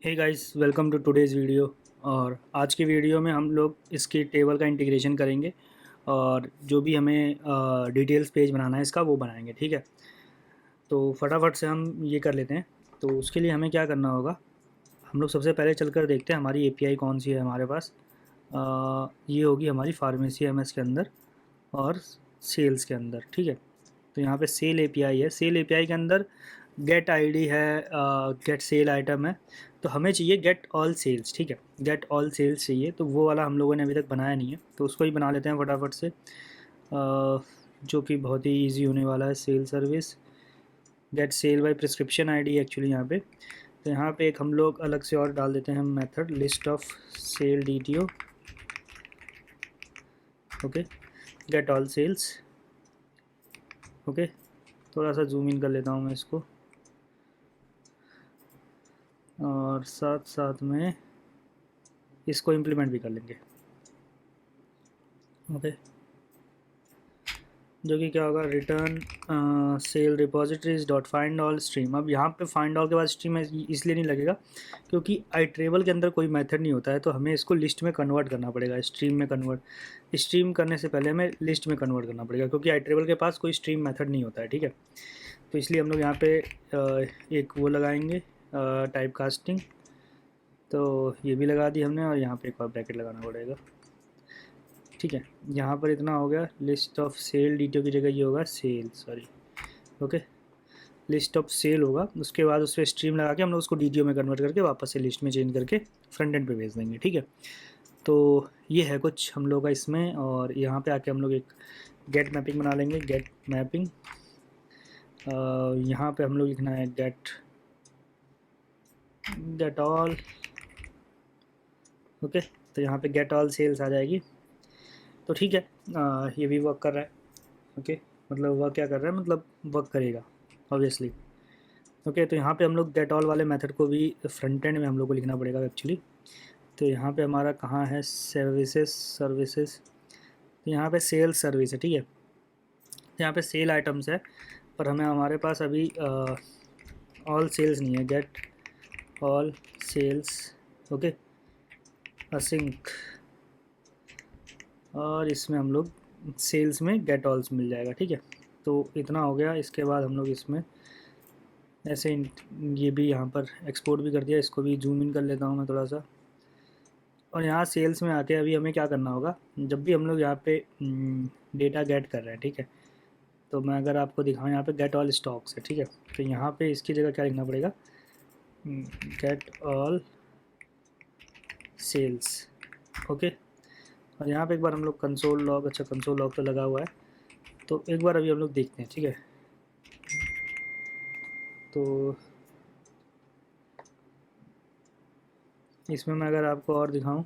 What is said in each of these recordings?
Hey guys, welcome to today's video. और आज की वीडियो में हम लोग इसकी टेबल का इंटीग्रेशन करेंगे और जो भी हमें डिटेल्स पेज बनाना है इसका वो बनाएंगे। ठीक है, तो फटाफट से हम ये कर लेते हैं। तो उसके लिए हमें क्या करना होगा, हम लोग सबसे पहले चलकर देखते हैं हमारी एपीआई कौन सी है हमारे पास। ये होगी हमारी फार्मेसी एमएस के अंदर और सेल्स के अंदर। ठीक है, तो यहाँ पे सेल एपीआई है। सेल एपीआई के अंदर गेट आईडी है, गेट सेल आइटम है। तो हमें चाहिए गेट ऑल सेल्स। ठीक है, गेट ऑल सेल्स चाहिए, तो वो वाला हम लोगों ने अभी तक बनाया नहीं है, तो उसको ही बना लेते हैं फटाफट से। जो कि बहुत ही इजी होने वाला है। Sale service get sale by prescription ID actually यहाँ पे। तो यहाँ पे एक हम लोग अलग से और डाल देते हैं method list of sale DTO. Okay, get all sales. Okay, थोड़ा सा जूम इन कर लेता हूँ मैं इसको, और साथ साथ में इसको इम्प्लीमेंट भी कर लेंगे। ओके, जो कि क्या होगा, return sale repositories dot find all stream. अब यहाँ पे फाइंड ऑल के बाद स्ट्रीम इसलिए नहीं लगेगा क्योंकि आईट्रेबल के अंदर कोई मेथड नहीं होता है, तो हमें इसको लिस्ट में कन्वर्ट करना पड़ेगा, स्ट्रीम में कन्वर्ट। स्ट्रीम करने से पहले हमें लिस्ट में कन्वर्ट करना पड़ेगा क्योंकि आईट्रेबल के पास कोई स्ट्रीम मेथड नहीं होता है। ठीक है, तो इसलिए हम लोग यहाँ पे एक वो लगाएंगे, टाइप कास्टिंग। तो ये भी लगा दी हमने, और यहाँ पे एक और ब्रैकेट लगाना पड़ेगा। ठीक है, यहाँ पर इतना हो गया। लिस्ट ऑफ सेल डीटीओ की जगह ये होगा sale, sorry. Okay, list of sale होगा, उसके बाद उस पर स्ट्रीम लगा के हम लोग उसको डीटीओ में कन्वर्ट करके वापस से लिस्ट में चेंज करके फ्रंट एंड पे भेज देंगे। ठीक है, तो ये है कुछ हम लोग का इसमें। और यहाँ पे आके हम लोग एक गेट मैपिंग बना लेंगे। गेट मैपिंग, यहाँ पे हम लोग लिखना है गेट गेट ऑल। ओके, तो यहाँ पे गेट ऑल सेल्स आ जाएगी। तो ठीक है, ये भी वर्क कर रहा है। ओके, मतलब वर्क क्या कर रहा है, मतलब वर्क करेगा ऑब्वियसली। ओके, तो यहाँ पे हम लोग गेट ऑल वाले मेथड को भी फ्रंट एंड में हम लोग को लिखना पड़ेगा एक्चुअली। तो यहाँ पे हमारा कहाँ है, सर्विसेज। तो यहाँ पे सेल्स सर्विस है। ठीक है, तो यहाँ पे सेल आइटम्स है, पर हमें हमारे पास अभी ऑल सेल्स नहीं है। Get all sales. Okay, async, और इसमें हम लोग सेल्स में गेट ऑल्स मिल जाएगा। ठीक है, तो इतना हो गया। इसके बाद हम लोग इसमें ऐसे ये भी यहाँ पर एक्सपोर्ट भी कर दिया। इसको भी जूम इन कर लेता हूँ मैं थोड़ा सा। और यहाँ सेल्स में आके अभी हमें क्या करना होगा, जब भी हम लोग यहाँ पे डेटा गेट कर रहे हैं। ठीक है, तो मैं अगर आपको दिखाऊँ, यहाँ पे गेट ऑल स्टॉक्स है। ठीक है, तो यहाँ पे इसकी जगह क्या लिखना पड़ेगा, गेट ऑल सेल्स। ओके, और यहाँ पे एक बार हम लोग कंसोल लॉग, अच्छा कंसोल लॉग तो लगा हुआ है, तो एक बार अभी हम लोग देखते हैं। ठीक है, तो इसमें मैं अगर आपको और दिखाऊं,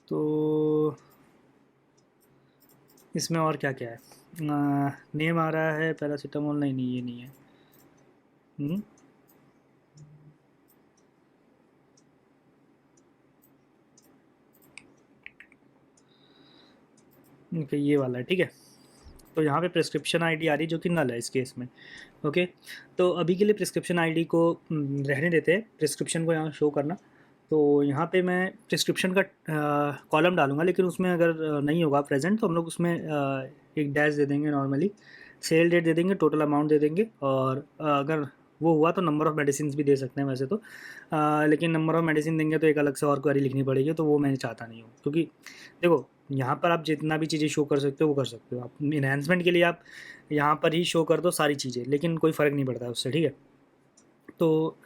तो इसमें और क्या क्या है, नेम आ रहा है पैरासीटामोल, नहीं नहीं ये नहीं है। हम्म, ओके, ये वाला है। ठीक है, तो यहाँ पे प्रिस्क्रिप्शन आईडी आ रही है जो कि नल है इस केस में। ओके, तो अभी के लिए प्रिस्क्रिप्शन आईडी को रहने देते हैं, प्रिस्क्रिप्शन को यहाँ शो करना। तो यहाँ पे मैं प्रिस्क्रिप्शन का कॉलम डालूंगा, लेकिन उसमें अगर नहीं होगा प्रेजेंट तो हम लोग उसमें एक डैश दे देंगे नॉर्मली। सेल डेट दे देंगे, टोटल अमाउंट दे देंगे, और अगर वो हुआ तो नंबर ऑफ़ मेडिसिन भी दे सकते हैं वैसे तो। लेकिन नंबर ऑफ़ मेडिसिन देंगे तो एक अलग से और क्वेरी लिखनी पड़ेगी, तो वो मैं चाहता नहीं हूँ। क्योंकि देखो, यहाँ पर आप जितना भी चीज़ें शो कर सकते हो वो कर सकते हो। आप इन्हेंसमेंट के लिए आप यहाँ पर ही शो कर दो सारी चीज़ें, लेकिन कोई फ़र्क नहीं पड़ता है उससे। ठीक है, तो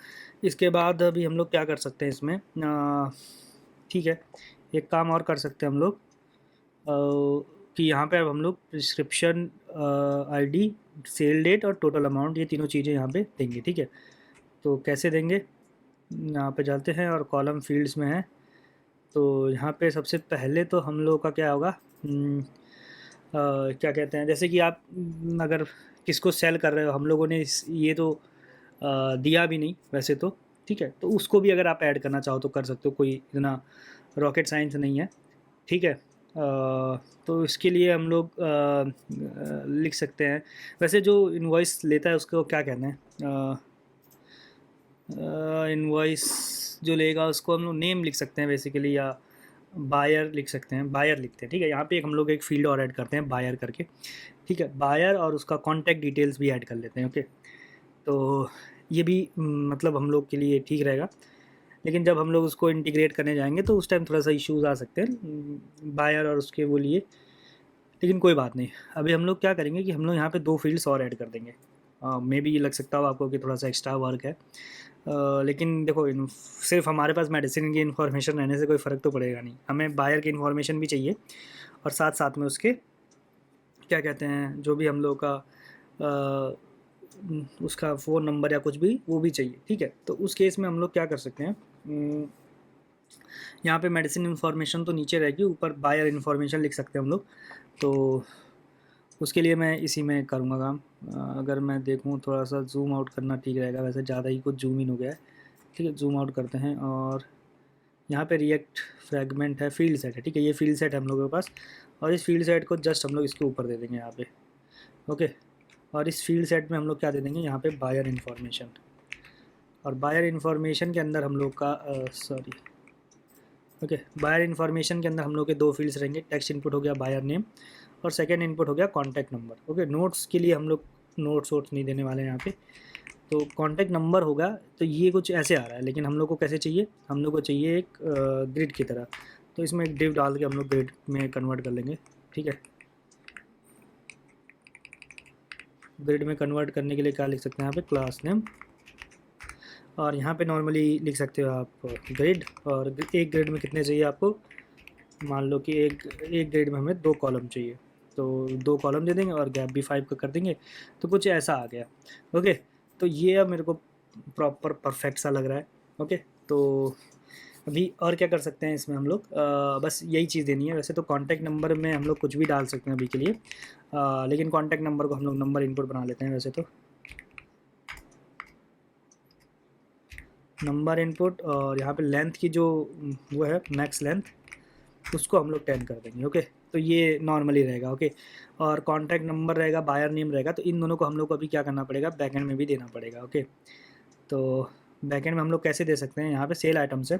इसके बाद अभी हम लोग क्या कर सकते हैं इसमें, ठीक है, एक काम और कर सकते हैं हम लोग, कि यहाँ पे अब हम लोग प्रिस्क्रिप्शन आईडी, सेल डेट और टोटल अमाउंट, ये तीनों चीज़ें यहाँ पे देंगे। ठीक है, तो कैसे देंगे, यहाँ पे जाते हैं और कॉलम फील्ड्स में है। तो यहाँ पे सबसे पहले तो हम लोग का क्या होगा, क्या कहते हैं, जैसे कि आप अगर किसको सेल कर रहे हो, हम लोगों ने ये तो दिया भी नहीं वैसे तो। ठीक है, तो उसको भी अगर आप ऐड करना चाहो तो कर सकते हो, कोई इतना रॉकेट साइंस नहीं है। ठीक है, तो इसके लिए हम लोग लिख सकते हैं। वैसे जो इनवॉइस लेता है उसको क्या कहना है? इनवॉइस जो लेगा उसको हम लोग नेम लिख सकते हैं बेसिकली, या बायर लिख सकते हैं, बायर लिखते हैं। ठीक है, यहाँ पे हम लोग एक फील्ड और ऐड करते हैं बायर करके। ठीक है, बायर, और उसका कॉन्टैक्ट डिटेल्स भी ऐड कर लेते हैं। ओके, तो ये भी मतलब हम लोग के लिए ठीक रहेगा। लेकिन जब हम लोग उसको इंटीग्रेट करने जाएंगे तो उस टाइम थोड़ा सा इश्यूज़ आ सकते हैं बायर और उसके वो लिए। लेकिन कोई बात नहीं, अभी हम लोग क्या करेंगे कि हम लोग यहाँ पे 2 फील्ड्स और ऐड कर देंगे। मे बी ये लग सकता हो आपको कि थोड़ा सा एक्स्ट्रा वर्क है, लेकिन देखो सिर्फ हमारे पास मेडिसिन की इन्फॉर्मेशन रहने से कोई फ़र्क तो पड़ेगा नहीं, हमें बायर की इन्फॉर्मेशन भी चाहिए, और साथ साथ में उसके क्या कहते हैं, जो भी हम लोग का उसका फ़ोन नंबर या कुछ भी वो भी चाहिए। ठीक है, तो उस केस में हम लोग क्या कर सकते हैं, यहाँ पे मेडिसिन इन्फॉर्मेशन तो नीचे रहेगी, ऊपर बायर इन्फॉर्मेशन लिख सकते हैं हम लोग। तो उसके लिए मैं इसी में करूँगा काम। अगर मैं देखूँ थोड़ा सा जूम आउट करना ठीक रहेगा, वैसे ज़्यादा ही कुछ जूम इन हो गया है। ठीक है, जूम आउट करते हैं, और यहाँ पे रिएक्ट फ्रेगमेंट है, फील्ड सेट है। ठीक है, ये फील्ड सेट है हम लोगों के पास, और इस फील्ड सेट को जस्ट हम लोग इसके ऊपर दे देंगे यहाँ पे। ओके, और इस फील्ड सेट में हम लोग क्या दे देंगे, यहाँ पे बायर इन्फॉर्मेशन, और बायर इन्फॉर्मेशन के अंदर हम लोग का ओके, बायर इन्फॉर्मेशन के अंदर हम लोग के 2 फील्ड्स रहेंगे। टेक्स्ट इनपुट हो गया बायर नेम, और सेकंड इनपुट हो गया कॉन्टैक्ट नंबर। ओके, नोट्स के लिए हम लोग नोट्स वोट्स नहीं देने वाले हैं यहाँ पे। तो कॉन्टैक्ट नंबर होगा, तो ये कुछ ऐसे आ रहा है, लेकिन हम लोग को कैसे चाहिए, हम लोग को चाहिए एक ग्रिड की तरह। तो इसमें एक डिव डाल के हम लोग ग्रिड में कन्वर्ट कर लेंगे। ठीक है, ग्रिड में कन्वर्ट करने के लिए क्या लिख सकते हैं यहाँ पे, क्लास नेम, और यहाँ पे नॉर्मली लिख सकते हो आप ग्रिड, और एक ग्रिड में कितने चाहिए आपको, मान लो कि एक ग्रिड में हमें 2 कॉलम चाहिए, तो 2 कॉलम दे देंगे, और गैप भी 5 का कर देंगे। तो कुछ ऐसा आ गया। ओके, तो ये अब मेरे को प्रॉपर परफेक्ट सा लग रहा है। ओके, तो अभी और क्या कर सकते हैं इसमें हम लोग, बस यही चीज़ देनी है। वैसे तो कॉन्टैक्ट नंबर में हम लोग कुछ भी डाल सकते हैं अभी के लिए, लेकिन कॉन्टैक्ट नंबर को हम लोग नंबर इनपुट बना लेते हैं। वैसे तो नंबर इनपुट, और यहाँ पे लेंथ की जो वो है मैक्स लेंथ, उसको हम लोग 10 कर देंगे। ओके, तो ये नॉर्मली रहेगा। ओके, और कॉन्टैक्ट नंबर रहेगा, बायर नेम रहेगा, तो इन दोनों को हम लोग को अभी क्या करना पड़ेगा, बैकएंड में भी देना पड़ेगा। ओके, तो बैकएंड में हम लोग कैसे दे सकते हैं, यहाँ पे सेल आइटम से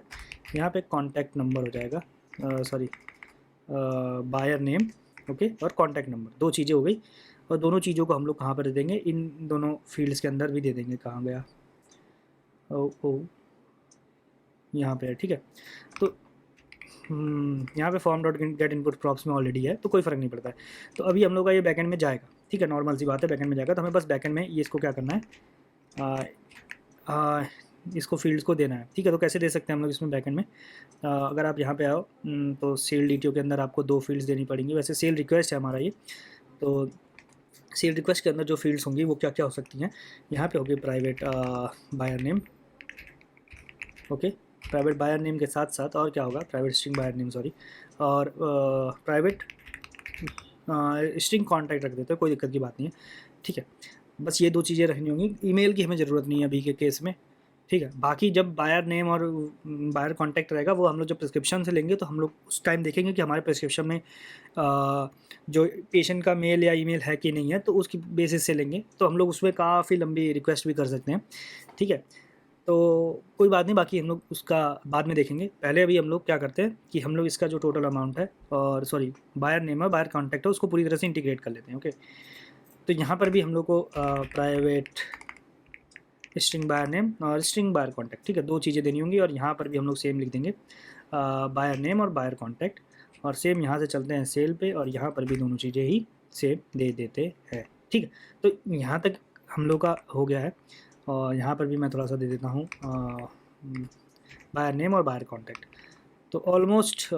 यहाँ पे कॉन्टैक्ट नंबर हो जाएगा, सॉरी बायर नेम। ओके, और कॉन्टैक्ट नंबर, 2 चीज़ें हो गई, और दोनों चीज़ों को हम लोग कहाँ पर दे देंगे, इन दोनों फील्ड्स के अंदर भी दे देंगे। कहाँ गया, ओ यहाँ पे है। ठीक है, तो यहाँ पे form dot gate input props में ऑलरेडी है, तो कोई फ़र्क नहीं पड़ता है। तो अभी हम लोग का ये बैकएंड में जाएगा। ठीक है, नॉर्मल सी बात है, बैकएंड में जाएगा, तो हमें बस बैकएंड में ये इसको क्या करना है, आ, आ, इसको फील्ड्स को देना है। ठीक है, तो कैसे दे सकते हैं हम लोग इसमें बैकएंड में, अगर आप यहाँ पे आओ, तो सेल डीटीओ के अंदर आपको 2 फील्ड्स देनी पड़ेंगी। वैसे सेल रिक्वेस्ट है हमारा ये, तो सेल रिक्वेस्ट के अंदर जो फील्ड्स होंगी वो क्या क्या हो सकती हैं, यहाँ पे होगी private buyer name. Okay, private buyer name के साथ साथ और क्या होगा, private string buyer name, sorry, और प्राइवेट स्ट्रिंग कॉन्टैक्ट रख देते हैं, कोई दिक्कत की बात नहीं है। ठीक है, बस ये 2 चीज़ें रखनी होंगी। ईमेल की हमें ज़रूरत नहीं है अभी के केस में। ठीक है, बाकी जब बायर नेम और बायर कॉन्टैक्ट रहेगा, वो हम लोग जब प्रिस्क्रिप्शन से लेंगे, तो हम लोग उस टाइम देखेंगे कि हमारे प्रिस्क्रिप्शन में जो पेशेंट का मेल या ईमेल है कि नहीं है, तो उसकी बेसिस से लेंगे। तो हम लोग उसमें काफ़ी लंबी रिक्वेस्ट भी कर सकते हैं। ठीक है, तो कोई बात नहीं, बाकी हम लोग उसका बाद में देखेंगे। पहले अभी हम लोग क्या करते हैं कि हम लोग इसका जो टोटल अमाउंट है, और सॉरी बायर नेम है, बायर कॉन्टैक्ट है, उसको पूरी तरह से इंटीग्रेट कर लेते हैं। ओके, तो यहाँ पर भी हम लोग को प्राइवेट स्ट्रिंग बायर नेम और स्ट्रिंग बायर कॉन्टैक्ट, ठीक है, 2 चीज़ें देनी होंगी। और यहाँ पर भी हम लोग सेम लिख देंगे, बायर नेम और बायर कॉन्टैक्ट, और सेम यहाँ से चलते हैं सेल पे, और यहाँ पर भी दोनों चीज़ें ही सेम दे देते हैं। ठीक है, तो यहाँ तक हम लोग का हो गया है, और यहाँ पर भी मैं थोड़ा सा दे देता हूँ बायर नेम और बायर कॉन्टैक्ट। तो ऑलमोस्ट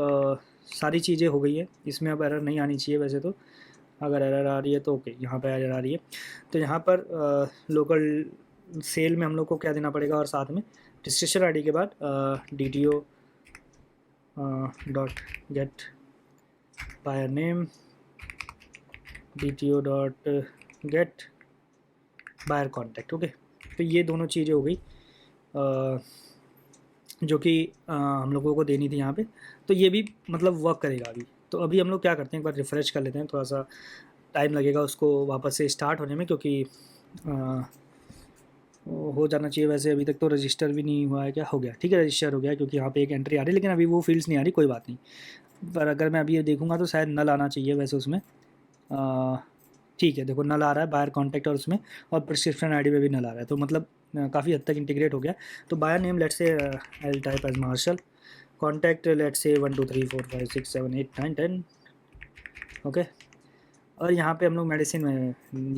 सारी चीज़ें हो गई है, इसमें अब एरर नहीं आनी चाहिए। वैसे तो अगर एरर आ रही है तो ओके, यहाँ पर एरर आ रही है, तो यहाँ पर लोकल सेल में हम लोग को क्या देना पड़ेगा, और साथ में रजिस्ट्रेशन आईडी के बाद DTO dot get buyer name, DTO dot get buyer contact. Okay, तो ये दोनों चीज़ें हो गई जो कि हम लोगों को देनी थी यहाँ पे। तो ये भी मतलब वर्क करेगा अभी। तो अभी हम लोग क्या करते हैं, एक बार रिफ़्रेश कर लेते हैं, थोड़ा सा टाइम लगेगा उसको वापस से स्टार्ट होने में, क्योंकि हो जाना चाहिए वैसे। अभी तक तो रजिस्टर भी नहीं हुआ है क्या? हो गया, ठीक है, रजिस्टर हो गया, क्योंकि यहाँ पे एक एंट्री आ रही है, लेकिन अभी वो फील्ड्स नहीं आ रही, कोई बात नहीं। पर अगर मैं अभी ये देखूँगा तो शायद नल आना चाहिए वैसे उसमें। ठीक है, देखो नल आ रहा है बायर कॉन्टैक्ट, और उसमें और प्रिस्क्रिप्शन आईडी पे भी नल आ रहा है, तो मतलब काफ़ी हद तक इंटीग्रेट हो गया। तो buyer name let's say I type as marshal, contact let's say 1 2 3 4 5 6 7 8 9 10, okay. और यहाँ पे हम लोग मेडिसिन में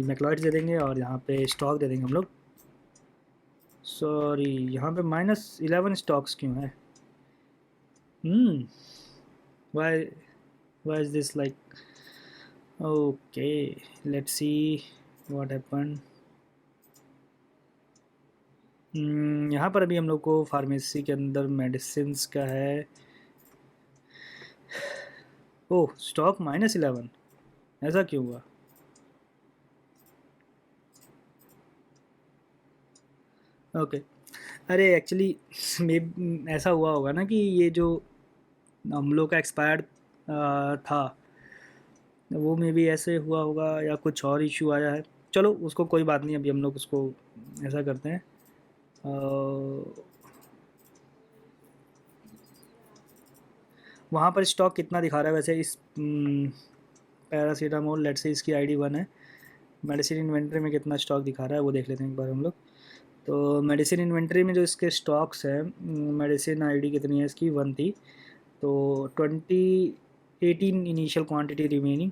मैक्लॉइड्स दे देंगे, और यहाँ पे स्टॉक दे देंगे हम लोग। सॉरी, यहाँ पे -11 स्टॉक्स क्यों है? Why why is this like? Okay, let's see what happen. यहाँ पर अभी हम लोग को फार्मेसी के अंदर मेडिसिन्स का है। ओह, स्टॉक -11, ऐसा क्यों हुआ? ओके, अरे एक्चुअली मे ऐसा हुआ होगा ना कि ये जो हम लोग का एक्सपायर्ड था, वो में भी ऐसे हुआ होगा, या कुछ और इशू आया है। चलो उसको कोई बात नहीं, अभी हम लोग उसको ऐसा करते हैं। वहाँ पर स्टॉक कितना दिखा रहा है वैसे इस पैरासीटामोल, लेट्स से इसकी आईडी 1 है। मेडिसिन इन्वेंट्री में कितना स्टॉक दिखा रहा है वो देख लेते हैं एक बार हम लोग। तो मेडिसिन इन्वेंट्री में जो इसके स्टॉक्स हैं, मेडिसिन आईडी कितनी है इसकी? 1 थी, तो 18 इनिशियल क्वांटिटी रिमेनिंग,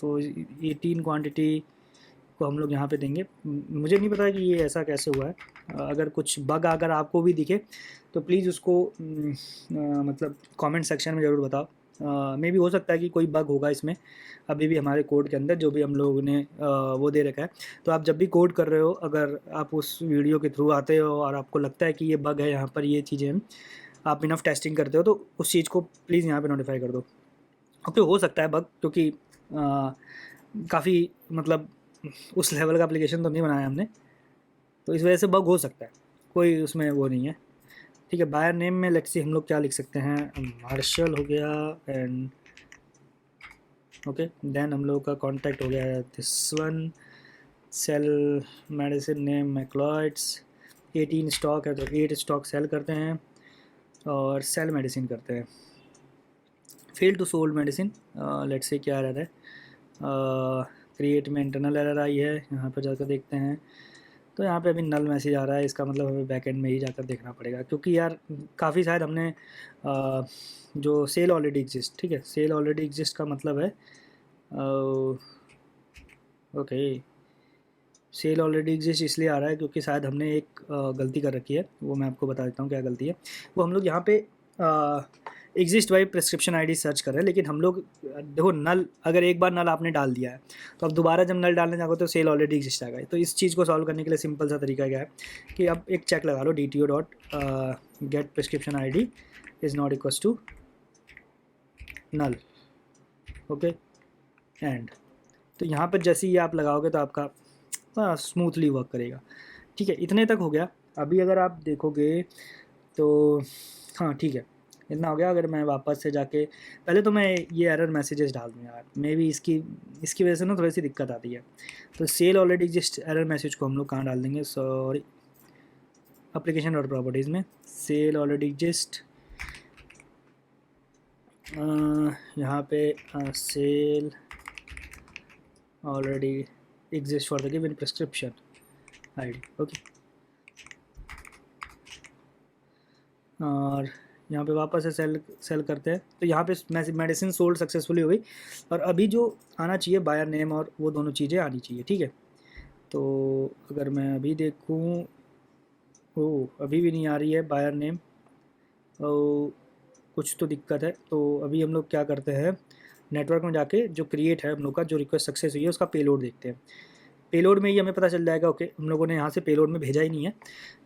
तो 18 क्वांटिटी को हम लोग यहाँ पे देंगे। मुझे नहीं पता कि ये ऐसा कैसे हुआ है। अगर कुछ बग अगर आपको भी दिखे तो प्लीज़ उसको मतलब कमेंट सेक्शन में ज़रूर बताओ। मे भी हो सकता है कि कोई बग होगा इसमें अभी भी हमारे कोड के अंदर, जो भी हम लोगों ने वो दे रखा है। तो आप जब भी कोड कर रहे हो, अगर आप उस वीडियो के थ्रू आते हो और आपको लगता है कि ये बग है, यहाँ पर ये चीज़ें हैं, आप इनफ टेस्टिंग करते हो, तो उस चीज़ को प्लीज़ यहाँ पे नोटिफाई कर दो। ओके, हो सकता है बग, क्योंकि काफ़ी मतलब उस लेवल का एप्लीकेशन तो नहीं बनाया हमने, तो इस वजह से बग हो सकता है, कोई उसमें वो नहीं है। ठीक है, बायर नेम में लेट्स सी हम लोग क्या लिख सकते हैं? मार्शल हो गया, एंड ओके, देन हम लोग का कॉन्टैक्ट हो गया this one, sale medicine name Macleods, 18 stock है तो 8 स्टॉक सेल करते हैं, और सेल मेडिसिन करते हैं। Fail to sold medicine, let's say क्या रहा है? क्रिएट में इंटरनल एरर आई है, यहाँ पर जाकर देखते हैं। तो यहाँ पे अभी नल मैसेज आ रहा है, इसका मतलब हमें बैकएंड में ही जाकर देखना पड़ेगा, क्योंकि यार काफ़ी शायद हमने जो सेल ऑलरेडी एग्जिस्ट, ठीक है, सेल ऑलरेडी एग्जिस्ट का मतलब है ओके, सेल ऑलरेडी एग्जिस्ट इसलिए आ रहा है क्योंकि शायद हमने एक गलती कर रखी है। वो मैं आपको बता देता हूँ क्या गलती है। वो हम लोग यहाँ पे exist by prescription ID search कर रहे हैं, लेकिन हम लोग देखो नल, अगर एक बार नल आपने डाल दिया है तो अब दोबारा जब नल डालने जाओगे तो सेल ऑलरेडी एग्जिस्ट आएगा। तो इस चीज़ को सॉल्व करने के लिए सिंपल सा तरीका क्या है कि अब एक चेक लगा लो, DTO dot get prescription ID is not equals to null, okay, and तो यहाँ पर जैसे ही आप लगाओगे तो आपका स्मूथली वर्क करेगा। ठीक है, इतने तक हो गया। अभी अगर आप देखोगे तो हाँ ठीक है, इतना हो गया। अगर मैं वापस से जाके पहले तो मैं ये एरर मैसेजेस डाल दूँ यार, मे भी इसकी वजह से ना थोड़ी सी दिक्कत आती है। तो sale already exist error message को हम लोग कहाँ डाल देंगे? सॉरी, एप्लीकेशन और प्रॉपर्टीज़ में सेल ऑलरेडी एग्जिस्ट, यहाँ पे sale already exist for the given prescription ID, okay. और यहाँ पे वापस से सेल करते हैं, तो यहाँ पे मेडिसिन सोल्ड सक्सेसफुली हो गई। और अभी जो आना चाहिए बायर नेम और वो दोनों चीज़ें आनी चाहिए, ठीक है। तो अगर मैं अभी देखूँ, ओह अभी भी नहीं आ रही है बायर नेम, और कुछ तो दिक्कत है। तो अभी हम लोग क्या करते हैं, नेटवर्क में जाके जो क्रिएट है हम लोग का, जो रिक्वेस्ट सक्सेस हुई है उसका पेलोड देखते हैं। पेलोड में ही हमें पता चल जाएगा ओके, हम लोगों ने यहाँ से पेलोड में भेजा ही नहीं है,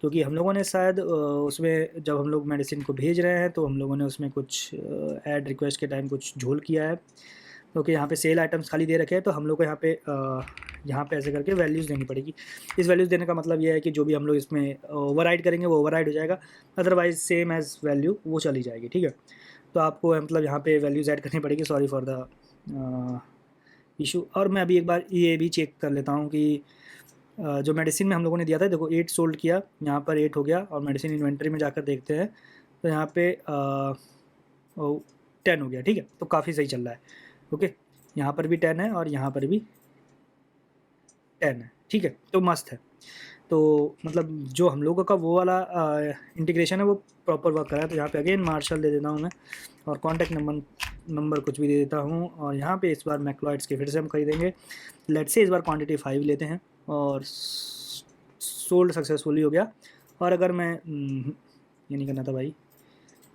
क्योंकि हम लोगों ने शायद उसमें जब हम लोग मेडिसिन को भेज रहे हैं तो हम लोगों ने उसमें कुछ ऐड रिक्वेस्ट के टाइम कुछ झोल किया है, क्योंकि यहाँ पे सेल आइटम्स खाली दे रखे हैं। तो हम लोग को यहाँ पे ऐसे करके वैल्यूज़ देनी पड़ेगी। इस वैल्यूज़ देने का मतलब ये है कि जो भी हम लोग इसमें ओवरराइड करेंगे वो ओवरराइड हो जाएगा, अदरवाइज सेम एज़ वैल्यू वो चली जाएगी, ठीक है। तो आपको मतलब यहाँ पे वैल्यूज़ ऐड करनी पड़ेगी। Sorry for the issue. और मैं अभी एक बार ये भी चेक कर लेता हूँ कि जो मेडिसिन में हम लोगों ने दिया था, देखो 8 सोल्ड किया, यहाँ पर 8 हो गया, और मेडिसिन इन्वेंट्री में जाकर देखते हैं तो यहाँ पे 10 हो गया। ठीक है, तो काफ़ी सही चल रहा है। ओके, यहाँ पर भी 10 है और यहाँ पर भी 10 है। ठीक है, तो मस्त है। तो मतलब जो हम लोगों का वो वाला इंटीग्रेशन है वो प्रॉपर वर्क कर रहा है। तो यहाँ पे अगेन मार्शल दे देता हूँ मैं, और कॉन्टैक्ट नंबर कुछ भी दे देता हूँ, और यहाँ पे इस बार मैक्लॉइड्स के फिर से हम खरीदेंगे। लेट से इस बार क्वांटिटी 5 लेते हैं, और सोल्ड सक्सेसफुली हो गया। और अगर मैं ये नहीं करना था भाई,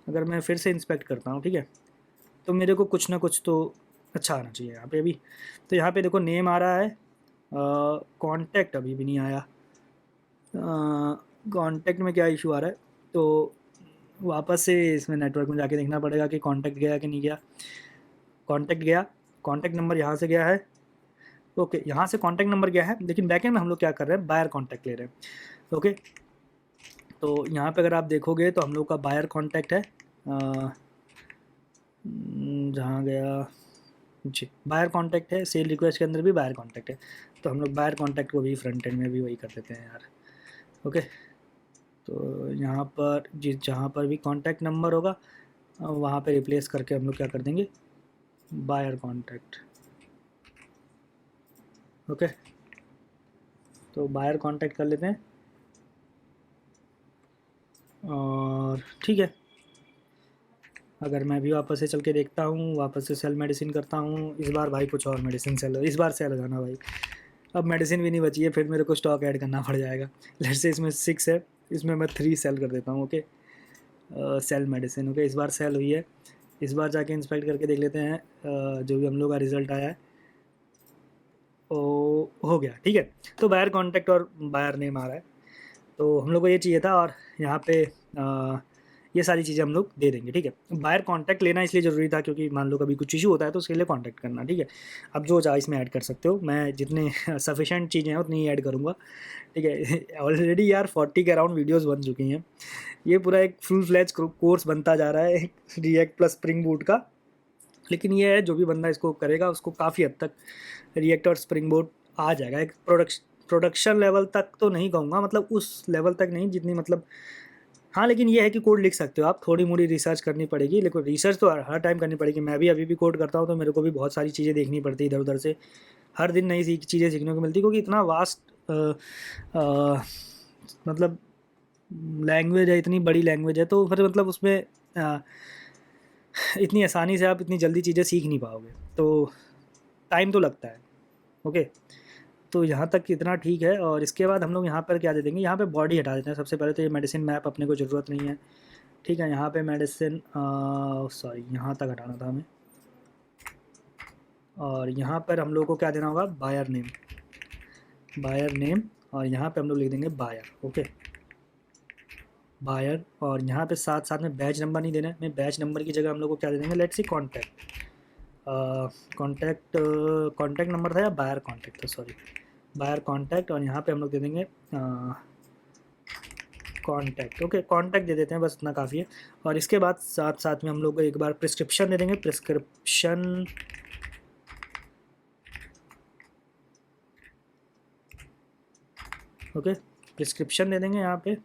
अगर मैं फिर से इंस्पेक्ट करता हूँ, ठीक है, तो मेरे को कुछ ना कुछ तो अच्छा आना चाहिए यहाँ पे अभी। तो यहाँ पे देखो नेम आ रहा है, कॉन्टैक्ट अभी भी नहीं आया। कॉन्टैक्ट में क्या इशू आ रहा है, तो वापस से इसमें नेटवर्क में जाके देखना पड़ेगा कि कॉन्टैक्ट गया कि नहीं गया। कॉन्टैक्ट गया, कॉन्टैक्ट नंबर यहाँ से गया है। ओके, यहाँ से कॉन्टैक्ट नंबर गया है, लेकिन बैकएंड में हम लोग क्या कर रहे हैं, बायर कॉन्टैक्ट ले रहे हैं। ओके, तो यहाँ पे अगर आप देखोगे तो हम लोग का बायर कॉन्टैक्ट है, जहाँ गया जी, बायर कॉन्टैक्ट है। सेल रिक्वेस्ट के अंदर भी बायर कॉन्टैक्ट है, तो हम लोग बायर कॉन्टैक्ट को भी फ्रंट एंड में भी वही कर देते हैं यार। ओके, तो यहाँ पर जहाँ पर भी कॉन्टैक्ट नंबर होगा वहाँ पे रिप्लेस करके हम लोग क्या कर देंगे, बायर कॉन्टैक्ट। ओके, तो बायर कॉन्टैक्ट कर लेते हैं, और ठीक है। अगर मैं भी वापस से चल के देखता हूँ, वापस से सेल मेडिसिन करता हूँ, इस बार भाई कुछ और मेडिसिन सेल, इस बार सेल हो जाना भाई। अब मेडिसिन भी नहीं बची है, फिर मेरे को स्टॉक ऐड करना पड़ जाएगा। लेट से इसमें 6 है, इसमें मैं 3 सेल कर देता हूँ। Okay, cell medicine. ओके, इस बार सेल हुई है। इस बार जाके इंस्पेक्ट करके देख लेते हैं जो भी हम लोग का रिज़ल्ट आया है। ओ, हो गया। ठीक है, तो बायर कॉन्टैक्ट और बायर नेम आ रहा है, तो हम लोग को ये चाहिए था, और यहाँ पे ये सारी चीज़ें हम लोग दे देंगे। ठीक है, बायर कॉन्टैक्ट लेना इसलिए ज़रूरी था क्योंकि मान लो कभी कुछ इशू होता है तो उसके लिए कॉन्टैक्ट करना। ठीक है, अब जो चाहे इसमें ऐड कर सकते हो, मैं जितने सफिशेंट चीज़ें हैं उतनी ही ऐड करूँगा। ठीक है, ऑलरेडी यार 40 के अराउंड वीडियोज़ बन चुकी हैं। ये पूरा एक फुल फ्लैज कोर्स बनता जा रहा है रिएक्ट प्लस स्प्रिंग बूट का। लेकिन ये है, जो भी बंदा इसको करेगा उसको काफ़ी हद तक रिएक्ट और स्प्रिंग बूट आ जाएगा। एक प्रोडक्शन लेवल तक तो नहीं कहूँगा, मतलब उस लेवल तक नहीं जितनी मतलब, हाँ, लेकिन ये है कि कोड लिख सकते हो आप। थोड़ी मोड़ी रिसर्च करनी पड़ेगी, लेकिन रिसर्च तो हर टाइम करनी पड़ेगी। मैं भी अभी भी कोड करता हूँ तो मेरे को भी बहुत सारी चीज़ें देखनी पड़ती है इधर उधर से। हर दिन नई चीज़ें सीखने को मिलती, क्योंकि इतना वास्ट मतलब लैंग्वेज है, इतनी बड़ी लैंग्वेज है, तो फिर मतलब उसमें इतनी आसानी से आप इतनी जल्दी चीज़ें सीख नहीं पाओगे, तो टाइम तो लगता है। ओके, तो यहाँ तक इतना ठीक है। और इसके बाद हम लोग यहाँ पर क्या दे देंगे, यहाँ पे बॉडी हटा देते हैं सबसे पहले। तो ये मेडिसिन मैप अपने को ज़रूरत नहीं है। ठीक है, यहाँ पे मेडिसिन सॉरी यहाँ तक हटाना था हमें। और यहाँ पर हम लोग को क्या देना होगा, बायर नेम, और यहाँ पे हम लोग लिख देंगे बायर। ओके, बायर, और यहाँ पे साथ साथ में बैच नंबर नहीं देना है। मैं बैच नंबर की जगह हम लोग को क्या दे देंगे, लेट्स सी कॉन्टैक्ट नंबर था या बायर कॉन्टैक्ट था, सॉरी बायर कॉन्टैक्ट, और यहाँ पे हम लोग दे देंगे कॉन्टैक्ट। ओके, कॉन्टैक्ट दे देते हैं, बस इतना काफ़ी है। और इसके बाद साथ साथ में हम लोग एक बार प्रिस्क्रिप्शन दे देंगे, प्रिस्क्रिप्शन। ओके, प्रिस्क्रिप्शन दे देंगे यहाँ पे।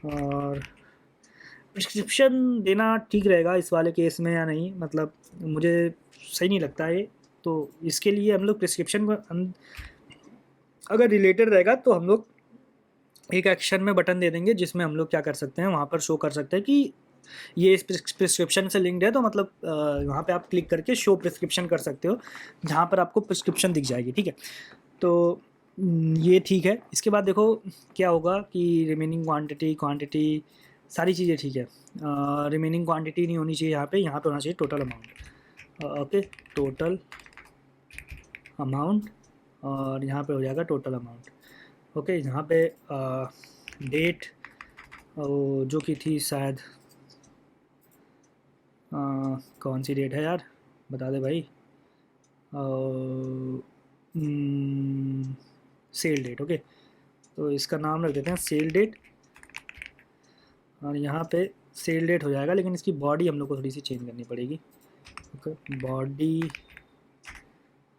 और प्रिस्क्रिप्शन देना ठीक रहेगा इस वाले केस में या नहीं, मतलब मुझे सही नहीं लगता है। तो इसके लिए हम लोग प्रिस्क्रिप्शन को अगर रिलेटेड रहेगा तो हम लोग एक एक्शन में बटन दे देंगे, जिसमें हम लोग क्या कर सकते हैं, वहाँ पर शो कर सकते हैं कि ये इस प्रिस्क्रिप्शन से लिंक्ड है। तो मतलब वहाँ पे आप क्लिक करके शो प्रिस्क्रिप्शन कर सकते हो, जहाँ पर आपको प्रिस्क्रिप्शन दिख जाएगी। ठीक है, तो ये ठीक है। इसके बाद देखो क्या होगा कि रिमेनिंग क्वांटिटी सारी चीज़ें ठीक है। रिमेनिंग क्वांटिटी नहीं होनी चाहिए यहाँ पे होना चाहिए total amount. Okay, total amount, और यहाँ पे हो जाएगा टोटल अमाउंट। ओके, यहाँ पे डेट जो कि थी शायद कौन सी डेट है यार, बता दे भाई। Cell date. ओके, तो इसका नाम रख देते हैं सेल डेट, और यहाँ पे सेल डेट हो जाएगा, लेकिन इसकी बॉडी हम लोग को थोड़ी सी चेंज करनी पड़ेगी। ओके,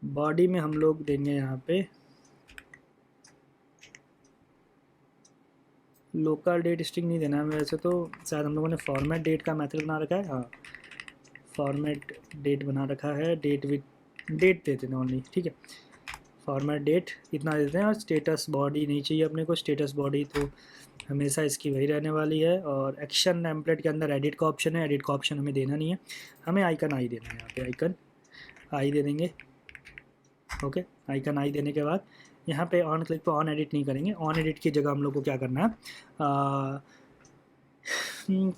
बॉडी में हम लोग देंगे यहाँ पे लोकल डेट स्ट्रिंग नहीं देना है वैसे तो, शायद हम लोगों ने फॉर्मेट डेट का मेथड बना रखा है। हाँ, फॉर्मेट डेट बना रखा है, डेट विद डेट देते हैं ओनली, ठीक है। फॉर्मेट डेट इतना देते हैं, और स्टेटस बॉडी नहीं चाहिए अपने को। स्टेटस बॉडी तो हमेशा इसकी वही रहने वाली है। और एक्शन टेम्पलेट के अंदर एडिट का ऑप्शन है, एडिट का ऑप्शन हमें देना नहीं है, हमें आइकन आई देना है। यहाँ पे आइकन आई दे देंगे। ओके, आइकन आई देने के बाद यहाँ पे ऑन क्लिक पे ऑन एडिट नहीं करेंगे। ऑन एडिट की जगह हम लोग को क्या करना है,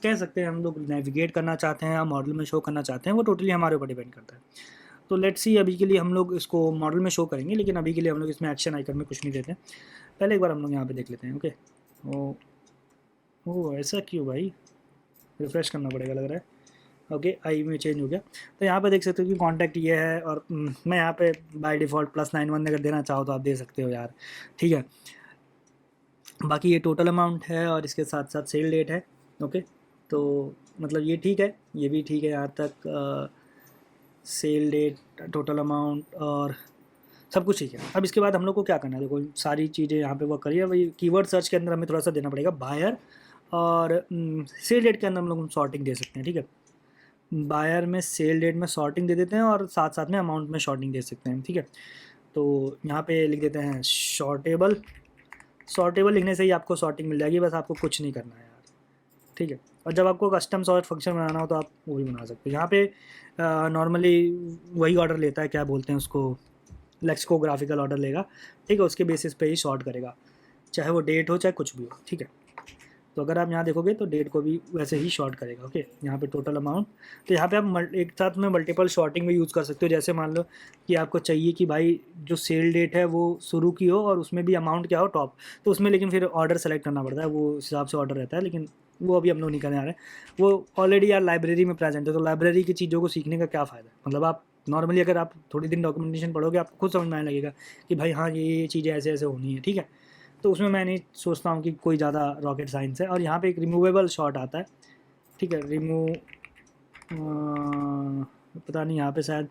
कह सकते हैं हम लोग नेविगेट करना चाहते हैं या मॉडल में शो करना चाहते हैं, वो टोटली हमारे ऊपर डिपेंड करता है। तो लेट्स सी, अभी के लिए हम लोग इसको मॉडल में शो करेंगे, लेकिन अभी के लिए हम लोग इसमें एक्शन आइकन में कुछ नहीं देते। पहले एक बार हम लोग यहाँ पे देख लेते हैं। ओके, ओ ऐसा क्यों भाई, रिफ़्रेश करना पड़ेगा लग रहा है। ओके, आई में चेंज हो गया। तो यहाँ पे देख सकते हो कि कॉन्टैक्ट ये है, और मैं यहाँ पे बाय डिफ़ॉल्ट +91 अगर देना चाहो तो आप दे सकते हो यार, ठीक है। बाकी ये टोटल अमाउंट है और इसके साथ साथ सेल डेट है। ओके, तो मतलब ये ठीक है, ये भी ठीक है यहाँ तक। सेल डेट, टोटल अमाउंट और सब कुछ ठीक है। अब इसके बाद हम लोग को क्या करना है, देखो सारी चीज़ें यहाँ पे वर्क करिए। वही कीवर्ड सर्च के अंदर हमें थोड़ा सा देना पड़ेगा बायर, और सेल डेट के अंदर हम लोग सॉर्टिंग दे सकते हैं, ठीक है। बायर में सेल डेट में सॉर्टिंग दे देते हैं, और साथ साथ में अमाउंट में सॉर्टिंग दे सकते हैं, ठीक है। तो यहाँ पे लिख देते हैं सॉर्टेबल। सॉर्टेबल लिखने से ही आपको सॉर्टिंग मिल जाएगी, बस आपको कुछ नहीं करना है यार, ठीक है। और जब आपको कस्टम सॉर्ट फंक्शन बनाना हो तो आप वो भी बना सकते हो। यहाँ पे नॉर्मली वही ऑर्डर लेता है, क्या बोलते हैं उसको, लेक्सिकोग्राफिकल ऑर्डर लेगा, ठीक है। उसके बेसिस पे ही सॉर्ट करेगा, चाहे वो डेट हो चाहे कुछ भी हो, ठीक है। तो अगर आप यहाँ देखोगे तो डेट को भी वैसे ही शॉर्ट करेगा। ओके, यहाँ पे टोटल अमाउंट, तो यहाँ पे आप एक साथ में मल्टीपल शॉर्टिंग भी यूज़ कर सकते हो। जैसे मान लो कि आपको चाहिए कि भाई जो सेल डेट है वो शुरू की हो और उसमें भी अमाउंट क्या हो टॉप, तो उसमें लेकिन फिर ऑर्डर सेलेक्ट करना पड़ता है, वो उस हिसाब से ऑर्डर रहता है, लेकिन वो अभी हम लोग नहीं करने आ रहे हैं। वो ऑलरेडी यार लाइब्रेरी में प्रेजेंट है, तो लाइब्रेरी की चीज़ों को सीखने का क्या फ़ायदा। मतलब आप नॉर्मली अगर आप थोड़ी दिन डॉक्यूमेंटेशन पढ़ोगे आपको खुद समझ में आने लगेगा कि भाई हाँ ये चीज़ें ऐसे ऐसे होनी है, ठीक है। तो उसमें मैं नहीं सोचता हूँ कि कोई ज़्यादा रॉकेट साइंस है। और यहाँ पे एक रिमूवेबल शॉट आता है, ठीक है। पता नहीं यहाँ पे शायद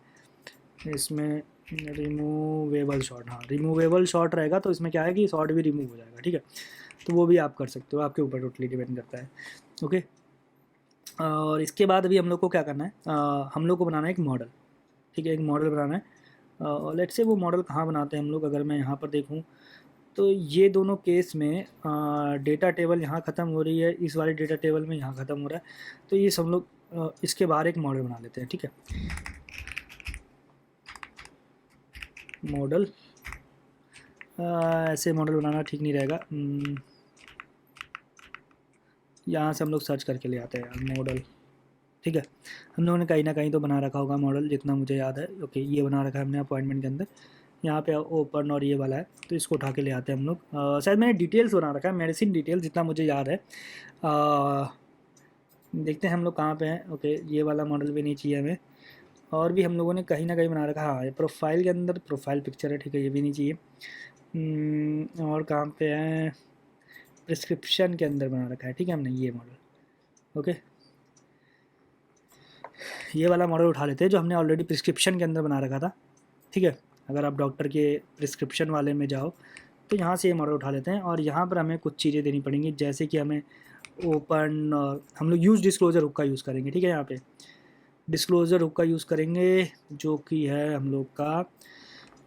इसमें रिमूवेबल शॉट, हाँ रिमूवेबल शॉट रहेगा, तो इसमें क्या है कि शॉट भी रिमूव हो जाएगा, ठीक है। तो वो भी आप कर सकते हो, आपके ऊपर टोटली डिपेंड करता है। ओके, और इसके बाद अभी हम लोग को क्या करना है, हम लोग को बनाना है एक मॉडल, ठीक है। एक मॉडल बनाना है, और लेट्स से वो मॉडल कहाँ बनाते हैं हम लोग। अगर मैं यहाँ पर देखूँ तो ये दोनों केस में डेटा टेबल यहाँ ख़त्म हो रही है, इस वाले डेटा टेबल में यहाँ ख़त्म हो रहा है। तो ये सब लोग इसके बाहर एक मॉडल बना लेते हैं, ठीक है। मॉडल, ऐसे मॉडल बनाना ठीक नहीं रहेगा। यहाँ से हम लोग सर्च करके ले आते हैं यार मॉडल, ठीक है। हम लोगों ने कहीं ना कहीं तो बना रखा होगा मॉडल, जितना मुझे याद है। ओके, ये बना रखा है हमने अपॉइंटमेंट के अंदर, यहाँ पे ओपन और ये वाला है, तो इसको उठा के ले आते हैं हम लोग। शायद मैंने डिटेल्स बना रखा है, मेडिसिन डिटेल, जितना मुझे याद है। देखते हैं हम लोग कहाँ पे हैं। ओके, ये वाला मॉडल भी नहीं चाहिए हमें, और भी हम लोगों ने कहीं ना कहीं बना रखा है। हाँ, ये प्रोफाइल के अंदर प्रोफाइल पिक्चर है, ठीक है, ये भी नहीं चाहिए। और कहाँ पे है, प्रिस्क्रिप्शन के अंदर बना रखा है, ठीक है हमने ये मॉडल। ओके, ये वाला मॉडल उठा लेते हैं जो हमने ऑलरेडी प्रिस्क्रिप्शन के अंदर बना रखा था, ठीक है। अगर आप डॉक्टर के प्रिस्क्रिप्शन वाले में जाओ तो यहाँ से ये मॉडल उठा लेते हैं, और यहाँ पर हमें कुछ चीज़ें देनी पड़ेंगी, जैसे कि हमें ओपन, और हम लोग यूज़ डिस्क्लोजर हुक का यूज़ करेंगे, ठीक है। यहाँ पे डिस्क्लोजर हुक का यूज़ करेंगे, जो कि है हम लोग का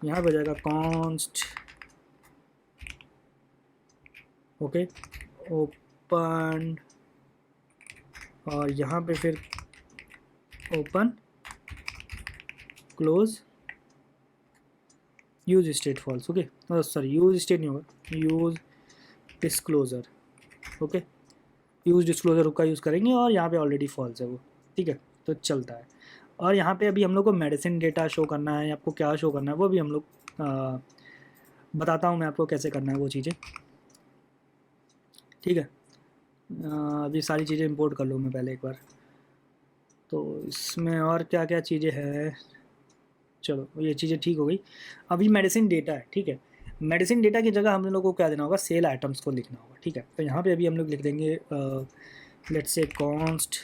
यहाँ पर जाएगा कॉन्स्ट, ओके, ओपन, और यहाँ पे फिर open close use state false. Okay, sorry use state नहीं होगा, use disclosure. Okay, use disclosure का यूज़ करेंगे, और यहाँ पे ऑलरेडी फॉल्स है वो, ठीक है, तो चलता है। और यहाँ पे अभी हम लोग को मेडिसिन डेटा शो करना है, आपको क्या शो करना है वो भी हम लोग बताता हूँ मैं आपको कैसे करना है वो चीज़ें, ठीक है। अभी सारी चीज़ें इंपोर्ट कर लूँ मैं पहले एक बार। तो इसमें और क्या क्या चीज़ें हैं, चलो ये चीज़ें ठीक हो गई। अभी मेडिसिन डेटा है, ठीक है। मेडिसिन डेटा की जगह हम लोग को क्या देना होगा, सेल आइटम्स को लिखना होगा, ठीक है। तो यहाँ पे अभी हम लोग लिख देंगे let's say const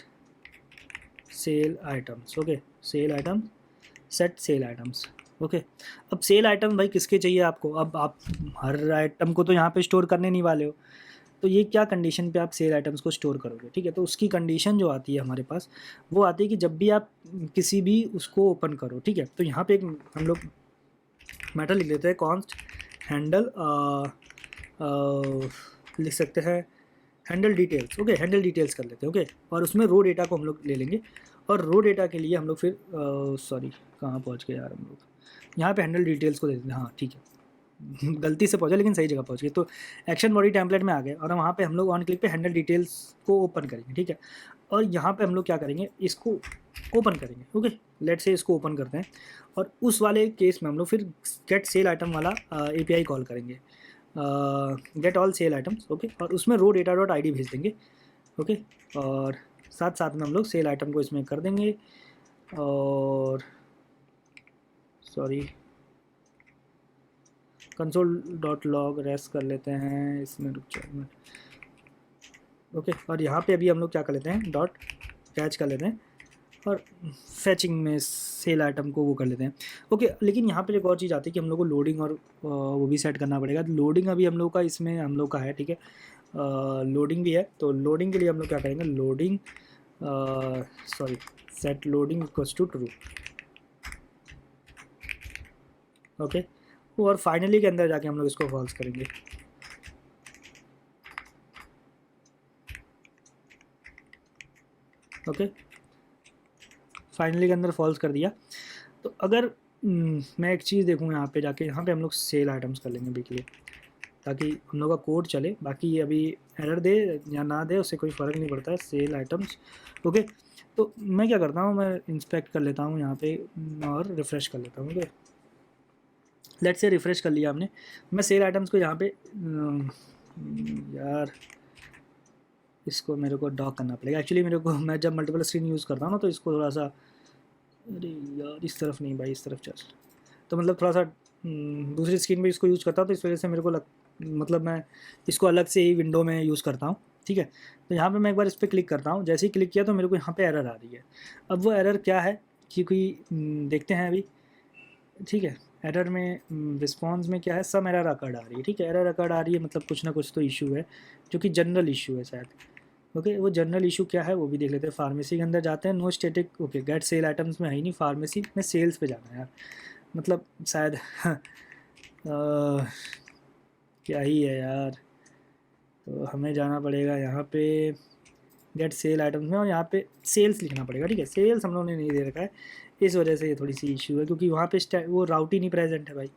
sale items, okay, sale item set sale items, okay. अब सेल आइटम भाई किसके चाहिए आपको? अब आप हर आइटम को तो यहाँ पे स्टोर करने नहीं वाले हो, तो ये क्या कंडीशन पे आप सेल आइटम्स को स्टोर करोगे, ठीक है। तो उसकी कंडीशन जो आती है हमारे पास, वो आती है कि जब भी आप किसी भी उसको ओपन करो, ठीक है, तो यहाँ पे एक हम लोग मैटर लिख लेते हैं, कॉन्स्ट हैंडल लिख सकते हैं handle details, okay, handle details कर लेते हैं, ओके। और उसमें रो डेटा को हम लोग ले लेंगे, और रो डेटा के लिए हम लोग फिर सॉरी कहाँ पहुँच गए यार हम लोग, यहाँ पे हैंडल डिटेल्स को दे देते हैं, हाँ ठीक है, गलती से पहुँचा लेकिन सही जगह पहुँच गए। तो एक्शन बॉडी टेम्पलेट में आ गए, और वहाँ पे हम लोग ऑन क्लिक पे हैंडल डिटेल्स को ओपन करेंगे, ठीक है। और यहाँ पे हम लोग क्या करेंगे, इसको ओपन करेंगे, ओके। लेट से इसको ओपन करते हैं, और उस वाले केस में हम लोग फिर गेट सेल आइटम वाला API कॉल करेंगे, get all sale items, okay. और उसमें रो डेटा डॉट ID भेज देंगे, ओके। और साथ साथ में हम लोग सेल आइटम को इसमें कर देंगे, और sorry console dot log rest कर लेते हैं इसमें, रुक जाओ, ओके। और यहाँ पे अभी हम लोग क्या कर लेते हैं, डॉट कैच कर लेते हैं, और फैचिंग में सेल आइटम को वो कर लेते हैं, ओके। लेकिन यहाँ पे एक और चीज़ आती है कि हम लोग को लोडिंग और वो भी सेट करना पड़ेगा। लोडिंग अभी हम लोग का इसमें हम लोग का है, ठीक है, लोडिंग भी है। तो लोडिंग के लिए हम लोग क्या करेंगे, loading sorry set loading equals to true, okay. और फाइनली के अंदर जाके हम लोग इसको फॉल्स करेंगे, ओके। फाइनली के अंदर फॉल्स कर दिया। तो अगर मैं एक चीज़ देखूँ यहाँ पे जाके, यहाँ पे हम लोग सेल आइटम्स कर लेंगे अभी के लिए, ताकि हम लोग का कोड चले। बाकी ये अभी एरर दे या ना दे उससे कोई फ़र्क नहीं पड़ता है, सेल आइटम्स, ओके। तो मैं क्या करता हूँ, मैं इंस्पेक्ट कर लेता हूँ यहाँ पे और रिफ़्रेश कर लेता हूँ, ओके। लेट से रिफ़्रेश कर लिया हमने। मैं सेल आइटम्स को यहाँ पे यार इसको मेरे को डॉक करना पड़ेगा एक्चुअली। मेरे को मैं जब मल्टीपल स्क्रीन यूज़ करता हूँ ना, तो इसको थोड़ा सा, अरे यार इस तरफ नहीं भाई, इस तरफ चल, तो मतलब थोड़ा सा दूसरी स्क्रीन पे इसको यूज़ करता हूँ, तो इस वजह से मेरे को मतलब मैं इसको अलग से ही विंडो में यूज़ करता हूँ, ठीक है। तो यहाँ पे मैं एक बार इस पर क्लिक करता हूँ, जैसे ही क्लिक किया तो मेरे को यहाँ पे एरर आ रही है। अब वो एरर क्या है, क्योंकि देखते हैं अभी, ठीक है। एरर में रिस्पॉन्स में क्या है, सम एरर अकर्ड आ रही है, ठीक है। एरर अकर्ड आ रही है मतलब कुछ ना कुछ तो इशू है, जो कि जनरल इशू है शायद, ओके। वो जनरल इशू क्या है वो भी देख लेते हैं। फार्मेसी के अंदर जाते हैं, no static, okay, get sale items में है ही नहीं, फार्मेसी में सेल्स पे जाना है यार, मतलब शायद क्या ही है यार। तो हमें जाना पड़ेगा यहाँ पे गेट सेल आइटम्स में, और यहाँ पे सेल्स लिखना पड़ेगा, ठीक है। सेल्स हम लोगों ने नहीं दे रखा है, इस वजह से ये थोड़ी सी इशू है, क्योंकि वहाँ पे वो राउट ही नहीं प्रेजेंट है भाई,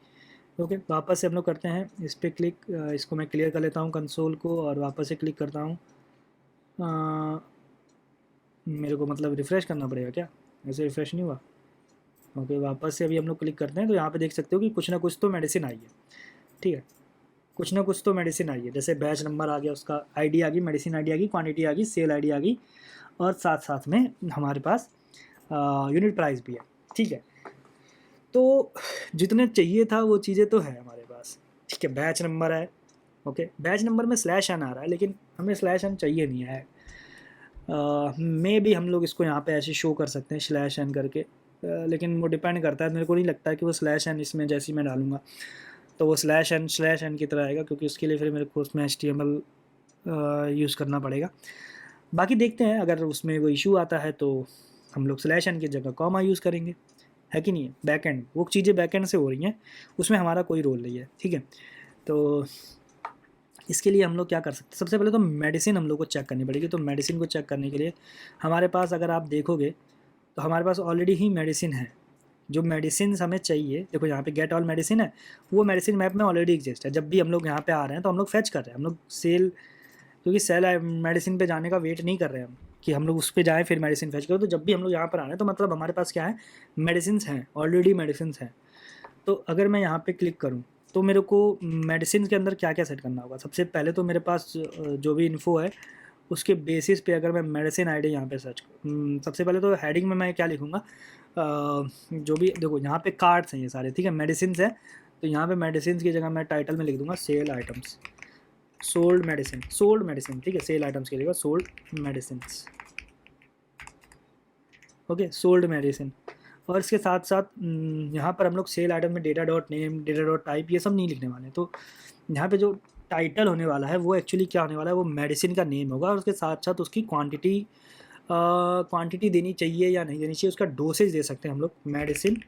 ओके। वापस से हम लोग करते हैं इस पर क्लिक, इसको मैं क्लियर कर लेता हूँ कंसोल को, और वापस से क्लिक करता हूँ। मेरे को मतलब रिफ़्रेश करना पड़ेगा क्या, ऐसे रिफ़्रेश नहीं हुआ, ओके। वापस से अभी हम लोग क्लिक करते हैं, तो यहाँ पे देख सकते हो कि कुछ ना कुछ तो मेडिसिन आई है, ठीक है। कुछ ना कुछ तो मेडिसिन आई है, जैसे बैच नंबर आ गया, उसका आईडी आ गई, मेडिसिन आईडी आ गई, क्वांटिटी आ गई, सेल आईडी आ गई, और साथ साथ में हमारे पास यूनिट प्राइस भी है, ठीक है। तो जितने चाहिए था वो चीज़ें तो है हमारे पास, ठीक है। बैच नंबर है, ओके। बैच नंबर में /n आ रहा है, लेकिन हमें /n चाहिए नहीं है। मे भी हम लोग इसको यहाँ पे ऐसे शो कर सकते हैं /n करके, लेकिन वो डिपेंड करता है। मेरे को नहीं लगता कि वो /n इसमें जैसे ही मैं डालूँगा तो वो /n की तरह आएगा, क्योंकि उसके लिए फिर मेरे को उसमें HTML यूज़ करना पड़ेगा। बाकी देखते हैं, अगर उसमें वो इशू आता है तो हम लोग /n की जगह कॉमा यूज़ करेंगे, है कि नहीं है। बैकएंड, वो चीज़ें बैकएंड से हो रही हैं, उसमें हमारा कोई रोल नहीं है, ठीक है। तो इसके लिए हम लोग क्या कर सकते हैं, सबसे पहले तो मेडिसिन हम लोग को चेक करनी पड़ेगी। तो मेडिसिन को चेक करने के लिए हमारे पास, अगर आप देखोगे तो हमारे पास ऑलरेडी ही मेडिसिन है। जो मेडिसिन हमें चाहिए, देखो यहाँ पे गेट ऑल मेडिसिन है, वो मेडिसिन मैप में ऑलरेडी एग्जिस्ट है। जब भी हम लोग यहाँ पे आ रहे हैं तो हम लोग फेच कर रहे हैं, हम लोग सेल, क्योंकि सेल मेडिसिन पे जाने का वेट नहीं कर रहे हैं हम, कि हम लोग उस पर जाएँ फिर मेडिसिन फेच करो। तो जब भी हम लोग यहाँ पर आ रहे हैं तो मतलब हमारे पास क्या है, मेडिसिन हैं, ऑलरेडी मेडिसिन हैं। तो अगर मैं यहाँ पे क्लिक करूँ तो मेरे को मेडिसिन के अंदर क्या क्या सेट करना होगा। सबसे पहले तो मेरे पास जो भी इन्फो है उसके बेसिस पे अगर मैं मेडिसिन आईडी यहाँ पे सर्च करूँ, सबसे पहले तो हेडिंग में मैं क्या लिखूँगा, जो भी देखो यहाँ पे कार्ड्स हैं ये सारे, ठीक है, मेडिसिन है। तो यहाँ पे मेडिसिन की जगह मैं टाइटल में लिख दूँगा सेल आइटम्स, सोल्ड मेडिसिन, ठीक है, सेल आइटम्स के लिए sold medicine, okay, sold medicine. और इसके साथ साथ यहाँ पर हम लोग सेल आइटम में data dot name, data dot type, ये सब नहीं लिखने वाले हैं। तो यहाँ पे जो टाइटल होने वाला है वो एक्चुअली क्या होने वाला है, वो मेडिसिन का नेम होगा और उसके साथ साथ उसकी क्वांटिटी देनी चाहिए या नहीं देनी चाहिए, उसका डोसेज दे सकते हैं हम लोग, मेडिसिन,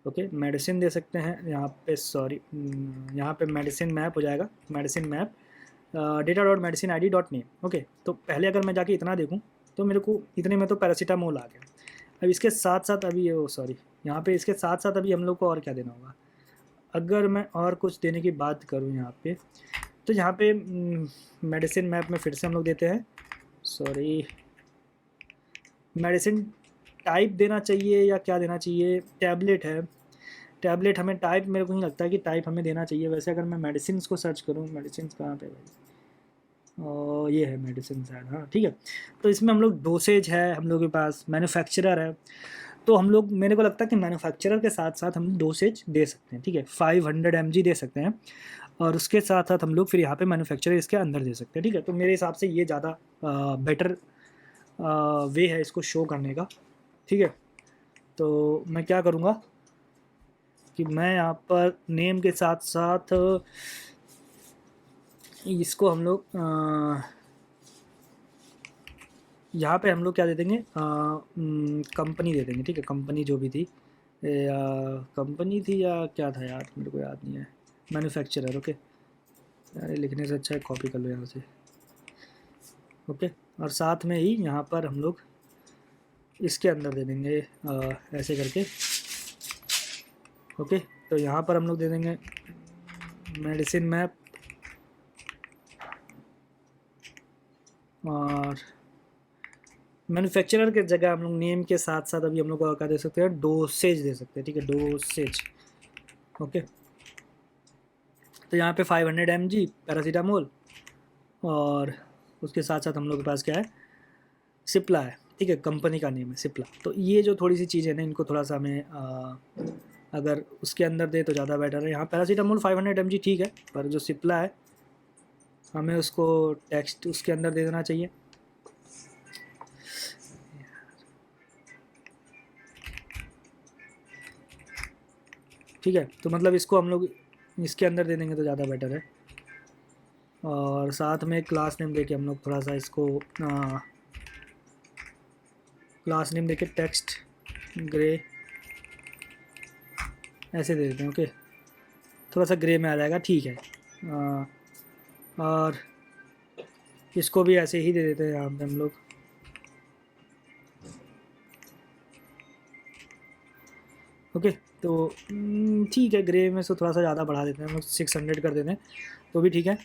ओके, मेडिसिन दे सकते हैं यहाँ पे, सॉरी यहाँ पे मेडिसिन मैप हो जाएगा, medicine map data dot medicine I D dot name, okay. तो पहले अगर मैं जाके इतना देखूँ तो मेरे को इतने में तो पैरासीटामोल आ गया। अब इसके साथ साथ अभी सॉरी यहाँ पे इसके साथ साथ अभी हम लोग को और क्या देना होगा, अगर मैं और कुछ देने की बात करूँ यहाँ पे, तो यहाँ पे मेडिसिन मैप में फिर से हम लोग देते हैं, सॉरी, मेडिसिन टाइप देना चाहिए या क्या देना चाहिए, टैबलेट है, टैबलेट हमें टाइप, मेरे को नहीं लगता है कि टाइप हमें देना चाहिए। वैसे अगर मैं मेडिसिन को सर्च करूँ, मेडिसिन कहाँ पे भाई, और ये है मेडिसिन साइड, हाँ ठीक है। तो इसमें हम लोग डोसेज है, हम लोग के पास मैन्युफैक्चरर है, तो हम लोग, मेरे को लगता है कि मैन्युफैक्चरर के साथ साथ हम डोसेज दे सकते हैं, ठीक है, 500 mg दे सकते हैं और उसके साथ साथ हम लोग फिर यहाँ पे मैन्युफैक्चरर इसके अंदर दे सकते हैं, ठीक है। तो मेरे हिसाब से ये ज़्यादा बेटर वे है इसको शो करने का, ठीक है। तो मैं क्या करूँगा कि मैं यहाँ पर नेम के साथ साथ इसको हम लोग यहाँ पे हम लोग क्या दे देंगे, कंपनी दे देंगे, ठीक है, कंपनी जो भी थी, कंपनी थी या क्या था यार, मेरे को याद नहीं है, मैन्युफैक्चरर, ओके, अरे लिखने से अच्छा है कॉपी कर लो यहाँ से, ओके। और साथ में ही यहाँ पर हम लोग इसके अंदर दे देंगे ऐसे करके, ओके। तो यहाँ पर हम लोग दे देंगे मेडिसिन मैप और मैन्युफैक्चरर के जगह हम लोग नेम के साथ साथ अभी हम लोग क्या दे सकते हैं, डोसेज दे सकते हैं, ठीक है, डोसेज, ओके। तो यहाँ पे 500 mg पैरासीटामोल और उसके साथ साथ हम लोग के पास क्या है, सिप्ला है, ठीक है, कंपनी का नेम है सिप्ला। तो ये जो थोड़ी सी चीज़ें ना, इनको थोड़ा सा हमें अगर उसके अंदर दे तो ज़्यादा बेटर है। यहाँ पैरासीटामोल 500 mg ठीक है, पर जो सिप्ला है हमें उसको टेक्स्ट उसके अंदर दे देना चाहिए, ठीक है। तो मतलब इसको हम लोग इसके अंदर दे देंगे तो ज़्यादा बेटर है। और साथ में क्लास नेम देके हम लोग थोड़ा सा इसको क्लास नेम देके टेक्स्ट ग्रे ऐसे दे देते हैं, ओके, थोड़ा सा ग्रे में आ जाएगा, ठीक है। और इसको भी ऐसे ही दे देते हैं यहाँ पे हम लोग, ओके। तो ठीक है, ग्रे में से थोड़ा सा ज़्यादा बढ़ा देते हैं हम लोग, 600 कर देते हैं तो भी ठीक है।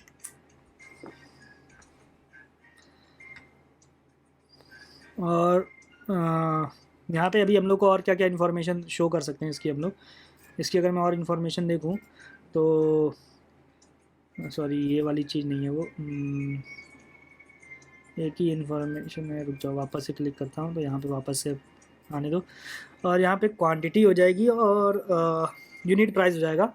और यहाँ पे अभी हम लोग को और क्या क्या इन्फॉर्मेशन शो कर सकते हैं इसकी हम लोग, इसकी अगर मैं और इन्फॉर्मेशन देखूँ तो सॉरी ये वाली चीज़ नहीं है वो, एक ही इन्फॉर्मेशन है, रुक जाओ वापस से क्लिक करता हूँ तो यहाँ पे वापस से आने दो, और यहाँ पे क्वांटिटी हो जाएगी और यूनिट प्राइस हो जाएगा।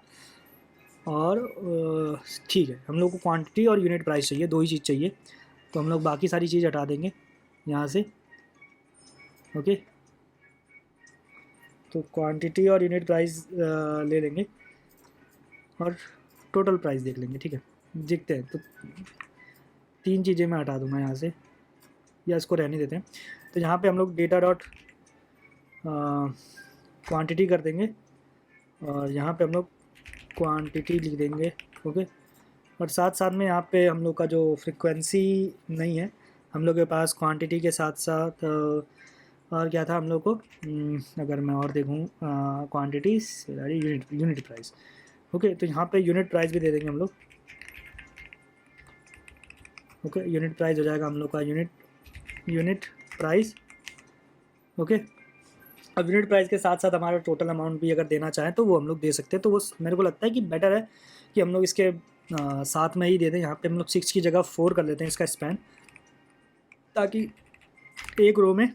और ठीक है, हम लोग को क्वांटिटी और यूनिट प्राइस चाहिए, दो ही चीज़ चाहिए, तो हम लोग बाकी सारी चीज़ हटा देंगे यहाँ से, ओके। तो क्वांटिटी और यूनिट प्राइस ले लेंगे और टोटल प्राइस देख लेंगे, ठीक है, देखते हैं। तो तीन चीज़ें मैं हटा दूँगा यहाँ से, या इसको रहने देते हैं। तो यहाँ पे हम लोग डेटा डॉट क्वांटिटी कर देंगे और यहाँ पे हम लोग क्वांटिटी लिख देंगे, ओके। और साथ साथ में यहाँ पे हम लोग का जो फ्रीक्वेंसी नहीं है, हम लोग के पास क्वांटिटी के साथ साथ और क्या था हम लोग को, अगर मैं और देखूँ क्वांटिटी यूनिट प्राइस, ओके। तो यहाँ पे यूनिट प्राइस भी दे देंगे हम लोग, ओके। यूनिट प्राइस हो जाएगा हम लोग का यूनिट प्राइस, ओके। अब यूनिट प्राइस के साथ साथ हमारा टोटल अमाउंट भी अगर देना चाहें तो वो हम लोग दे सकते हैं। तो वो मेरे को लगता है कि बेटर है कि हम लोग इसके साथ में ही दे दें। यहाँ पे हम लोग 6 की जगह 4 कर लेते हैं इसका स्पैन, ताकि एक रो में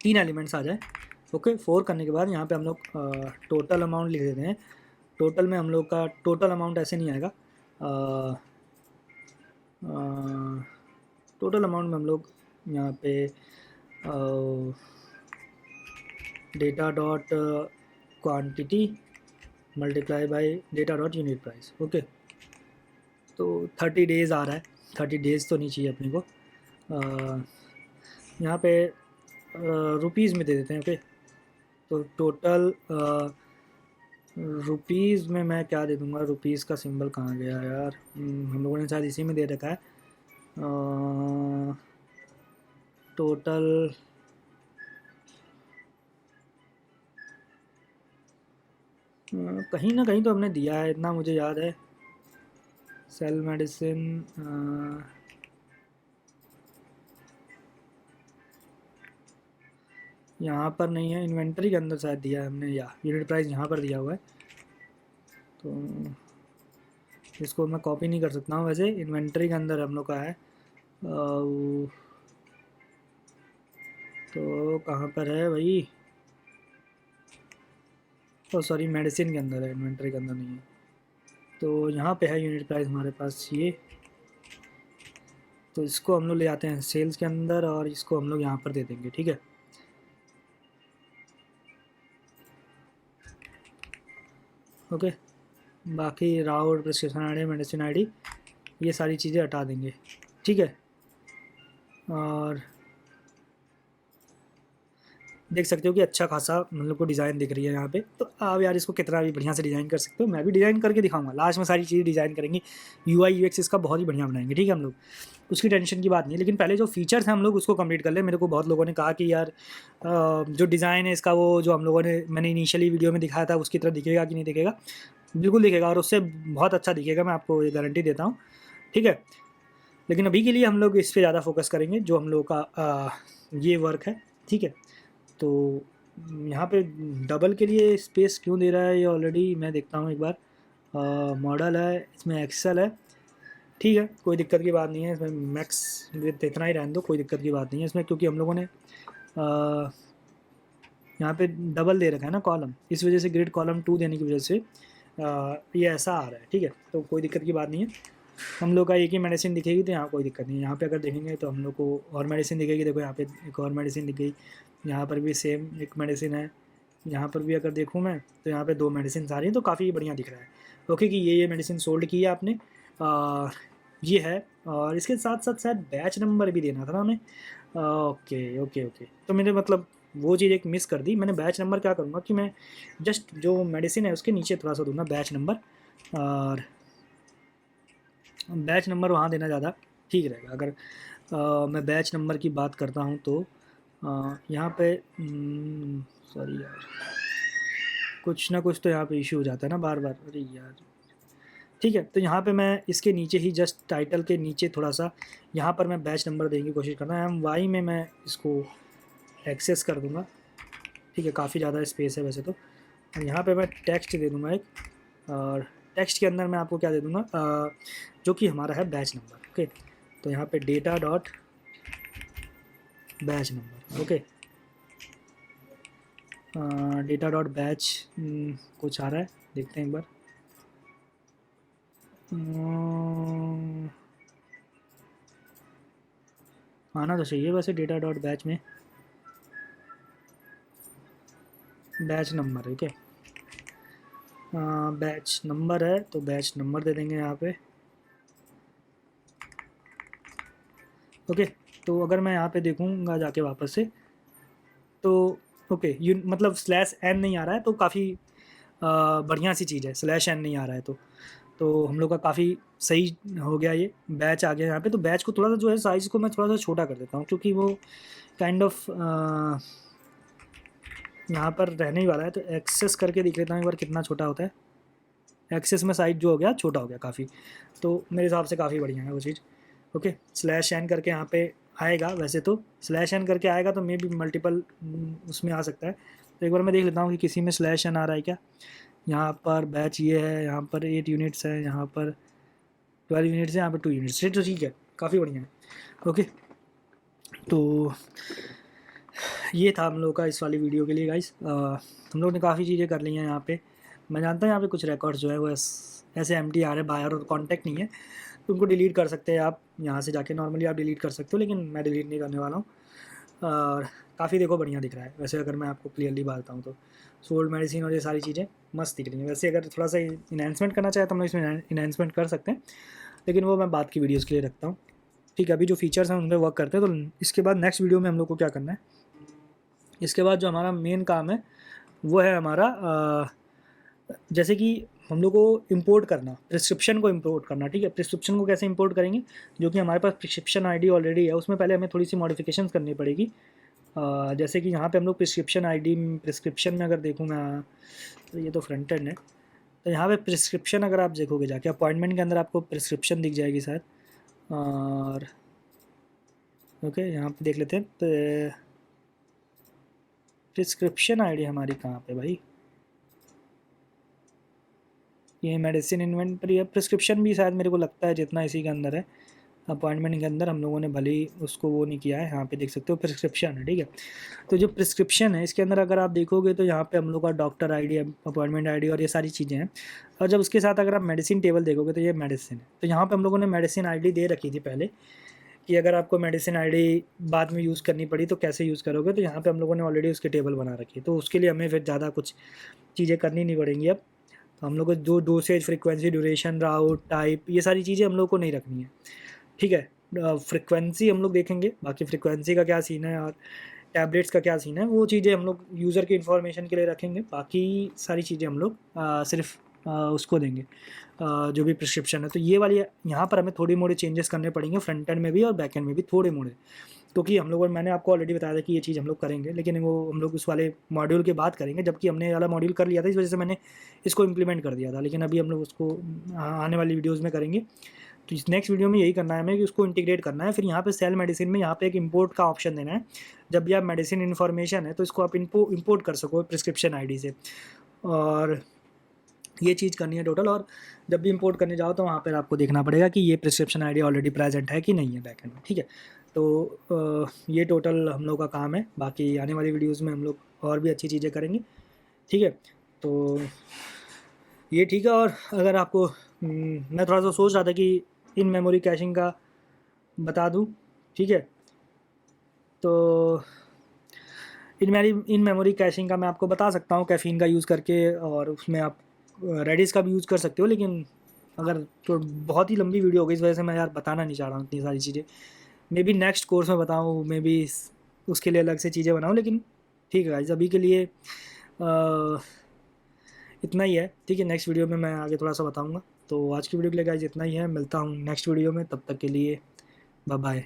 3 एलिमेंट्स आ जाए, ओके। 4 करने के बाद यहाँ पे हम लोग टोटल अमाउंट लिख देते हैं। टोटल में हम लोग का टोटल अमाउंट ऐसे नहीं आएगा, टोटल अमाउंट में हम लोग यहाँ पे data dot quantity multiply by data dot unit price. Okay, तो 30 डेज़ आ रहा है, 30 डेज़ तो नहीं चाहिए अपने को। यहाँ पे रुपीज़ में दे देते हैं। ओके, तो टोटल रुपीज़ में मैं क्या दे दूँगा, रुपीज़ का सिंबल कहाँ गया यार, हम लोगों ने शायद इसी में दे रखा है। टोटल कहीं ना कहीं तो हमने दिया है, इतना मुझे याद है। सेल मेडिसिन यहाँ पर नहीं है, इन्वेंटरी के अंदर शायद दिया है हमने, या यूनिट प्राइस यहाँ पर दिया हुआ है। तो इसको मैं कॉपी नहीं कर सकता हूँ, वैसे इन्वेंटरी के अंदर हम लोग का है। तो कहाँ पर है भाई, तो सॉरी मेडिसिन के अंदर है, इन्वेंटरी के अंदर नहीं है। तो यहाँ पे है यूनिट प्राइस हमारे पास ये, तो इसको हम लोग ले आते हैं सेल्स के अंदर और इसको हम लोग यहाँ पर दे देंगे। ठीक है, ओके। बाकी राउट, प्रिस्क्रिप्शन आईडी, मेडिसिन आईडी, ये सारी चीज़ें हटा देंगे। ठीक है, और देख सकते हो कि अच्छा खासा मतलब को डिज़ाइन दिख रही है यहाँ पे। तो आप यार इसको कितना भी बढ़िया से डिज़ाइन कर सकते हो, मैं भी डिज़ाइन करके दिखाऊंगा, लास्ट में सारी चीज़ें डिज़ाइन करेंगे, यूआई यूएक्स इसका बहुत ही बढ़िया बनाएंगे। ठीक है, हम लोग उसकी टेंशन की बात नहीं है, लेकिन पहले जो फीचर्स हैं हम लोग उसको कंप्लीट कर ले। मेरे को बहुत लोगों ने कहा कि यार जो डिज़ाइन है इसका, वो जो हम लोगों ने मैंने इनिशियली वीडियो में दिखाया था उसकी तरह दिखेगा कि नहीं दिखेगा। बिल्कुल दिखेगा, और उससे बहुत अच्छा दिखेगा, मैं आपको ये गारंटी देता हूँ। ठीक है, लेकिन अभी के लिए हम लोग इस पर ज़्यादा फोकस करेंगे, जो हम लोग का ये वर्क है। ठीक है, तो यहाँ पे डबल के लिए स्पेस क्यों दे रहा है ये, ऑलरेडी मैं देखता हूँ एक बार। मॉडल है, इसमें एक्सेल है। ठीक है, कोई दिक्कत की बात नहीं है, इसमें मैक्स विथ इतना ही रहने दो, कोई दिक्कत की बात नहीं है इसमें, क्योंकि हम लोगों ने यहाँ पे डबल दे रखा है ना कॉलम, इस वजह से ग्रिड कॉलम 2 देने की वजह से ये ऐसा आ रहा है। ठीक है, तो कोई दिक्कत की बात नहीं है, हम लोग का एक ही मेडिसिन दिखेगी तो यहाँ कोई दिक्कत नहीं है। यहाँ पे अगर देखेंगे तो हम लोग को और मेडिसिन दिखेगी, देखो यहाँ पे एक और मेडिसिन दिख गई, यहाँ पर भी सेम एक मेडिसिन है, यहाँ पर भी अगर देखूँ मैं तो यहाँ पे 2 मेडिसिन आ रही हैं, तो काफ़ी बढ़िया दिख रहा है। ओके, कि ये मेडिसिन सोल्ड की है आपने, ये है, और इसके साथ साथ शायद बैच नंबर भी देना था ना हमें। ओके ओके ओके, तो मैंने मतलब वो चीज़ एक मिस कर दी। मैंने बैच नंबर क्या करूँगा कि मैं जस्ट जो मेडिसिन है उसके नीचे थोड़ा सा दूंगा बैच नंबर, और बैच नंबर वहाँ देना ज़्यादा ठीक रहेगा। अगर मैं बैच नंबर की बात करता हूँ तो यहाँ पे सॉरी यार, कुछ ना कुछ तो यहाँ पे इशू हो जाता है ना बार बार, अरे यार। ठीक है, तो यहाँ पे मैं इसके नीचे ही जस्ट टाइटल के नीचे थोड़ा सा यहाँ पर मैं बैच नंबर देने की कोशिश करना है। हम वाई में मैं इसको एक्सेस कर दूँगा। ठीक है, काफ़ी ज़्यादा स्पेस है वैसे तो। और यहाँ पे मैं टेक्स्ट दे दूँगा एक, और टेक्स्ट के अंदर मैं आपको क्या दे दूँगा, जो कि हमारा है बैच नंबर। ओके, तो यहाँ पे data dot batch number. Okay, data dot batch कुछ आ रहा है, देखते हैं एक बार। आना तो चाहिए वैसे डेटा डॉट बैच में, बैच नंबर है क्या, बैच नंबर है तो बैच नंबर दे देंगे यहाँ पे। ओके, तो अगर मैं यहाँ पे देखूँगा जाके वापस से, तो ओके मतलब स्लैश एन नहीं आ रहा है, तो काफ़ी बढ़िया सी चीज़ है, स्लैश एन नहीं आ रहा है तो हम लोग का काफ़ी सही हो गया। ये बैच आ गया यहाँ पे, तो बैच को थोड़ा सा जो है साइज़ को मैं थोड़ा सा छोटा कर देता हूँ, क्योंकि वो काइंड ऑफ यहाँ पर रहने ही वाला है। तो एक्सेस करके दिख लेता हूँ एक बार कितना छोटा होता है। एक्सेस में साइज जो हो गया छोटा हो गया काफ़ी, तो मेरे हिसाब से काफ़ी बढ़िया है वो चीज़। ओके, स्लैश एन करके यहाँ पे आएगा, वैसे तो स्लैश एन करके आएगा तो मे भी मल्टीपल उसमें आ सकता है। तो एक बार मैं देख लेता हूँ कि किसी में स्लैश एन आ रहा है क्या। यहाँ पर बैच ये है, यहाँ पर 8 यूनिट्स है, यहाँ पर 12 यूनिट्स है, यहाँ पर 2 यूनिट्स है, तो ठीक है, काफ़ी बढ़िया है। ओके, तो ये था हम लोग का इस वाली वीडियो के लिए गाइस। हम लोग ने काफ़ी चीज़ें कर ली हैं यहाँ पे। मैं जानता हूँ यहाँ पे कुछ रिकॉर्ड्स जो है वो ऐसे एम्प्टी आ रहे बायर और कॉन्टैक्ट नहीं है, तो उनको डिलीट कर सकते हैं आप यहाँ से जाके, नॉर्मली आप डिलीट कर सकते हो, लेकिन मैं डिलीट नहीं करने वाला हूँ। और काफ़ी देखो बढ़िया दिख रहा है वैसे, अगर मैं आपको क्लियरली बात बताऊँ तो सोल्ड मेडिसिन और ये सारी चीज़ें मस्त दिख रही हैं। वैसे अगर थोड़ा सा इन्हेंसमेंट करना चाहे तो हम लोग इसमें इन्हेंसमेंट कर सकते हैं, लेकिन वो मैं बाद की वीडियोज़ के लिए रखता हूँ। ठीक है, अभी जो फीचर्स हैं उन पर वर्क करते हैं। तो इसके बाद नेक्स्ट वीडियो में हम लोग को क्या करना है, इसके बाद जो हमारा मेन काम है वो है हमारा जैसे कि हम लोग को इंपोर्ट करना, प्रिस्क्रिप्शन को इंपोर्ट करना। ठीक है, प्रिस्क्रिप्शन को कैसे इंपोर्ट करेंगे, जो कि हमारे पास प्रिस्क्रिप्शन आईडी ऑलरेडी है, उसमें पहले हमें थोड़ी सी मॉडिफिकेशन करनी पड़ेगी। जैसे कि यहाँ पे हम लोग प्रिस्क्रिप्शन आईडी, प्रिस्क्रिप्शन में अगर देखूँ मैं, तो ये तो फ्रंट एंड है, तो यहाँ पे प्रिस्क्रिप्शन अगर आप देखोगे जाके अपॉइंटमेंट के अंदर आपको प्रिस्क्रिप्शन दिख जाएगी शायद। और ओके, यहाँ पे देख लेते हैं प्रिस्क्रिप्शन आईडी हमारी कहाँ पे भाई, ये मेडिसिन इन्वेंटरी है। प्रिस्क्रिप्शन भी शायद मेरे को लगता है जितना इसी के अंदर है, अपॉइंटमेंट के अंदर हम लोगों ने भले ही उसको वो नहीं किया है। यहाँ पे देख सकते हो प्रिस्क्रिप्शन है। ठीक है, तो जो प्रिस्क्रिप्शन है इसके अंदर अगर आप देखोगे तो यहाँ पे हम लोग का डॉक्टर आईडी, अपॉइंटमेंट आईडी और ये सारी चीज़ें हैं। और जब उसके साथ अगर आप मेडिसिन टेबल देखोगे तो ये मेडिसिन है। तो यहाँ पर हम लोगों ने मेडिसिन आई दे रखी थी पहले, कि अगर आपको मेडिसिन आई बाद में यूज़ करनी पड़ी तो कैसे यूज़ करोगे, तो यहाँ पर हम लोगों ने ऑलरेडी उसके टेबल बना रखी है, तो उसके लिए हमें फिर ज़्यादा कुछ चीज़ें करनी नहीं पड़ेंगी अब। तो हम लोग को जो डोसेज, फ्रीक्वेंसी, ड्यूरेशन, राउट, टाइप, ये सारी चीज़ें हम लोग को नहीं रखनी है। ठीक है, फ्रीक्वेंसी हम लोग देखेंगे, बाकी फ्रीक्वेंसी का क्या सीन है और टैबलेट्स का क्या सीन है वो चीज़ें हम लोग यूज़र की इन्फॉर्मेशन के लिए रखेंगे। बाकी सारी चीज़ें हम लोग सिर्फ उसको देंगे जो भी प्रिस्क्रिप्शन है। तो ये वाली यहाँ पर हमें थोड़ी मोड़ी चेंजेस करने पड़ेंगे, फ्रंट एंड में भी और बैक एंड में भी थोड़े मोड़े, क्योंकि हम लोग, मैंने आपको ऑलरेडी बताया था कि ये चीज़ हम लोग करेंगे, लेकिन वो हम लोग उस वाले मॉड्यूल के बाद करेंगे, जबकि हमने ये वाला मॉड्यूल कर लिया था, इस वजह से मैंने इसको इम्प्लीमेंट कर दिया था। लेकिन अभी हम लोग उसको आने वाली वीडियोज़ में करेंगे। तो इस नेक्स्ट वीडियो में यही करना है हमें कि उसको इंटीग्रेट करना है। फिर यहाँ पे सेल मेडिसिन में यहाँ पे एक इंपोर्ट का ऑप्शन देना है। जब भी आप मेडिसिन इन्फॉर्मेशन है तो इसको आप इंपोर्ट कर सको प्रिस्क्रिप्शन आईडी से, और ये चीज़ करनी है टोटल। और जब भी इंपोर्ट करने जाओ तो वहाँ पर आपको देखना पड़ेगा कि ये प्रिस्क्रिप्शन आईडी ऑलरेडी प्रेजेंट है कि नहीं है बैकएंड में। ठीक है, तो ये टोटल हम लोग का काम है। बाकी आने वाली वीडियोज़ में हम लोग और भी अच्छी चीज़ें करेंगे। ठीक है, तो ये ठीक है। और अगर आपको मैं थोड़ा सा सोच रहा था कि इन मेमोरी कैशिंग का बता दूं। ठीक है, तो इन मेमोरी कैशिंग का मैं आपको बता सकता हूं कैफ़ीन का यूज़ करके, और उसमें आप रेडिस का भी यूज़ कर सकते हो। लेकिन अगर तो बहुत ही लंबी वीडियो हो गई, इस वजह से मैं यार बताना नहीं चाह रहा हूँ इतनी सारी चीज़ें। मे बी नेक्स्ट कोर्स में बताऊँ, मे बी उसके लिए अलग से चीज़ें बनाऊँ। लेकिन ठीक है गाइस, अभी के लिए इतना ही है। ठीक है, नेक्स्ट वीडियो में मैं आगे थोड़ा सा बताऊँगा। तो आज की वीडियो के लिए गाइस इतना ही है, मिलता हूँ नेक्स्ट वीडियो में, तब तक के लिए बाय बाय।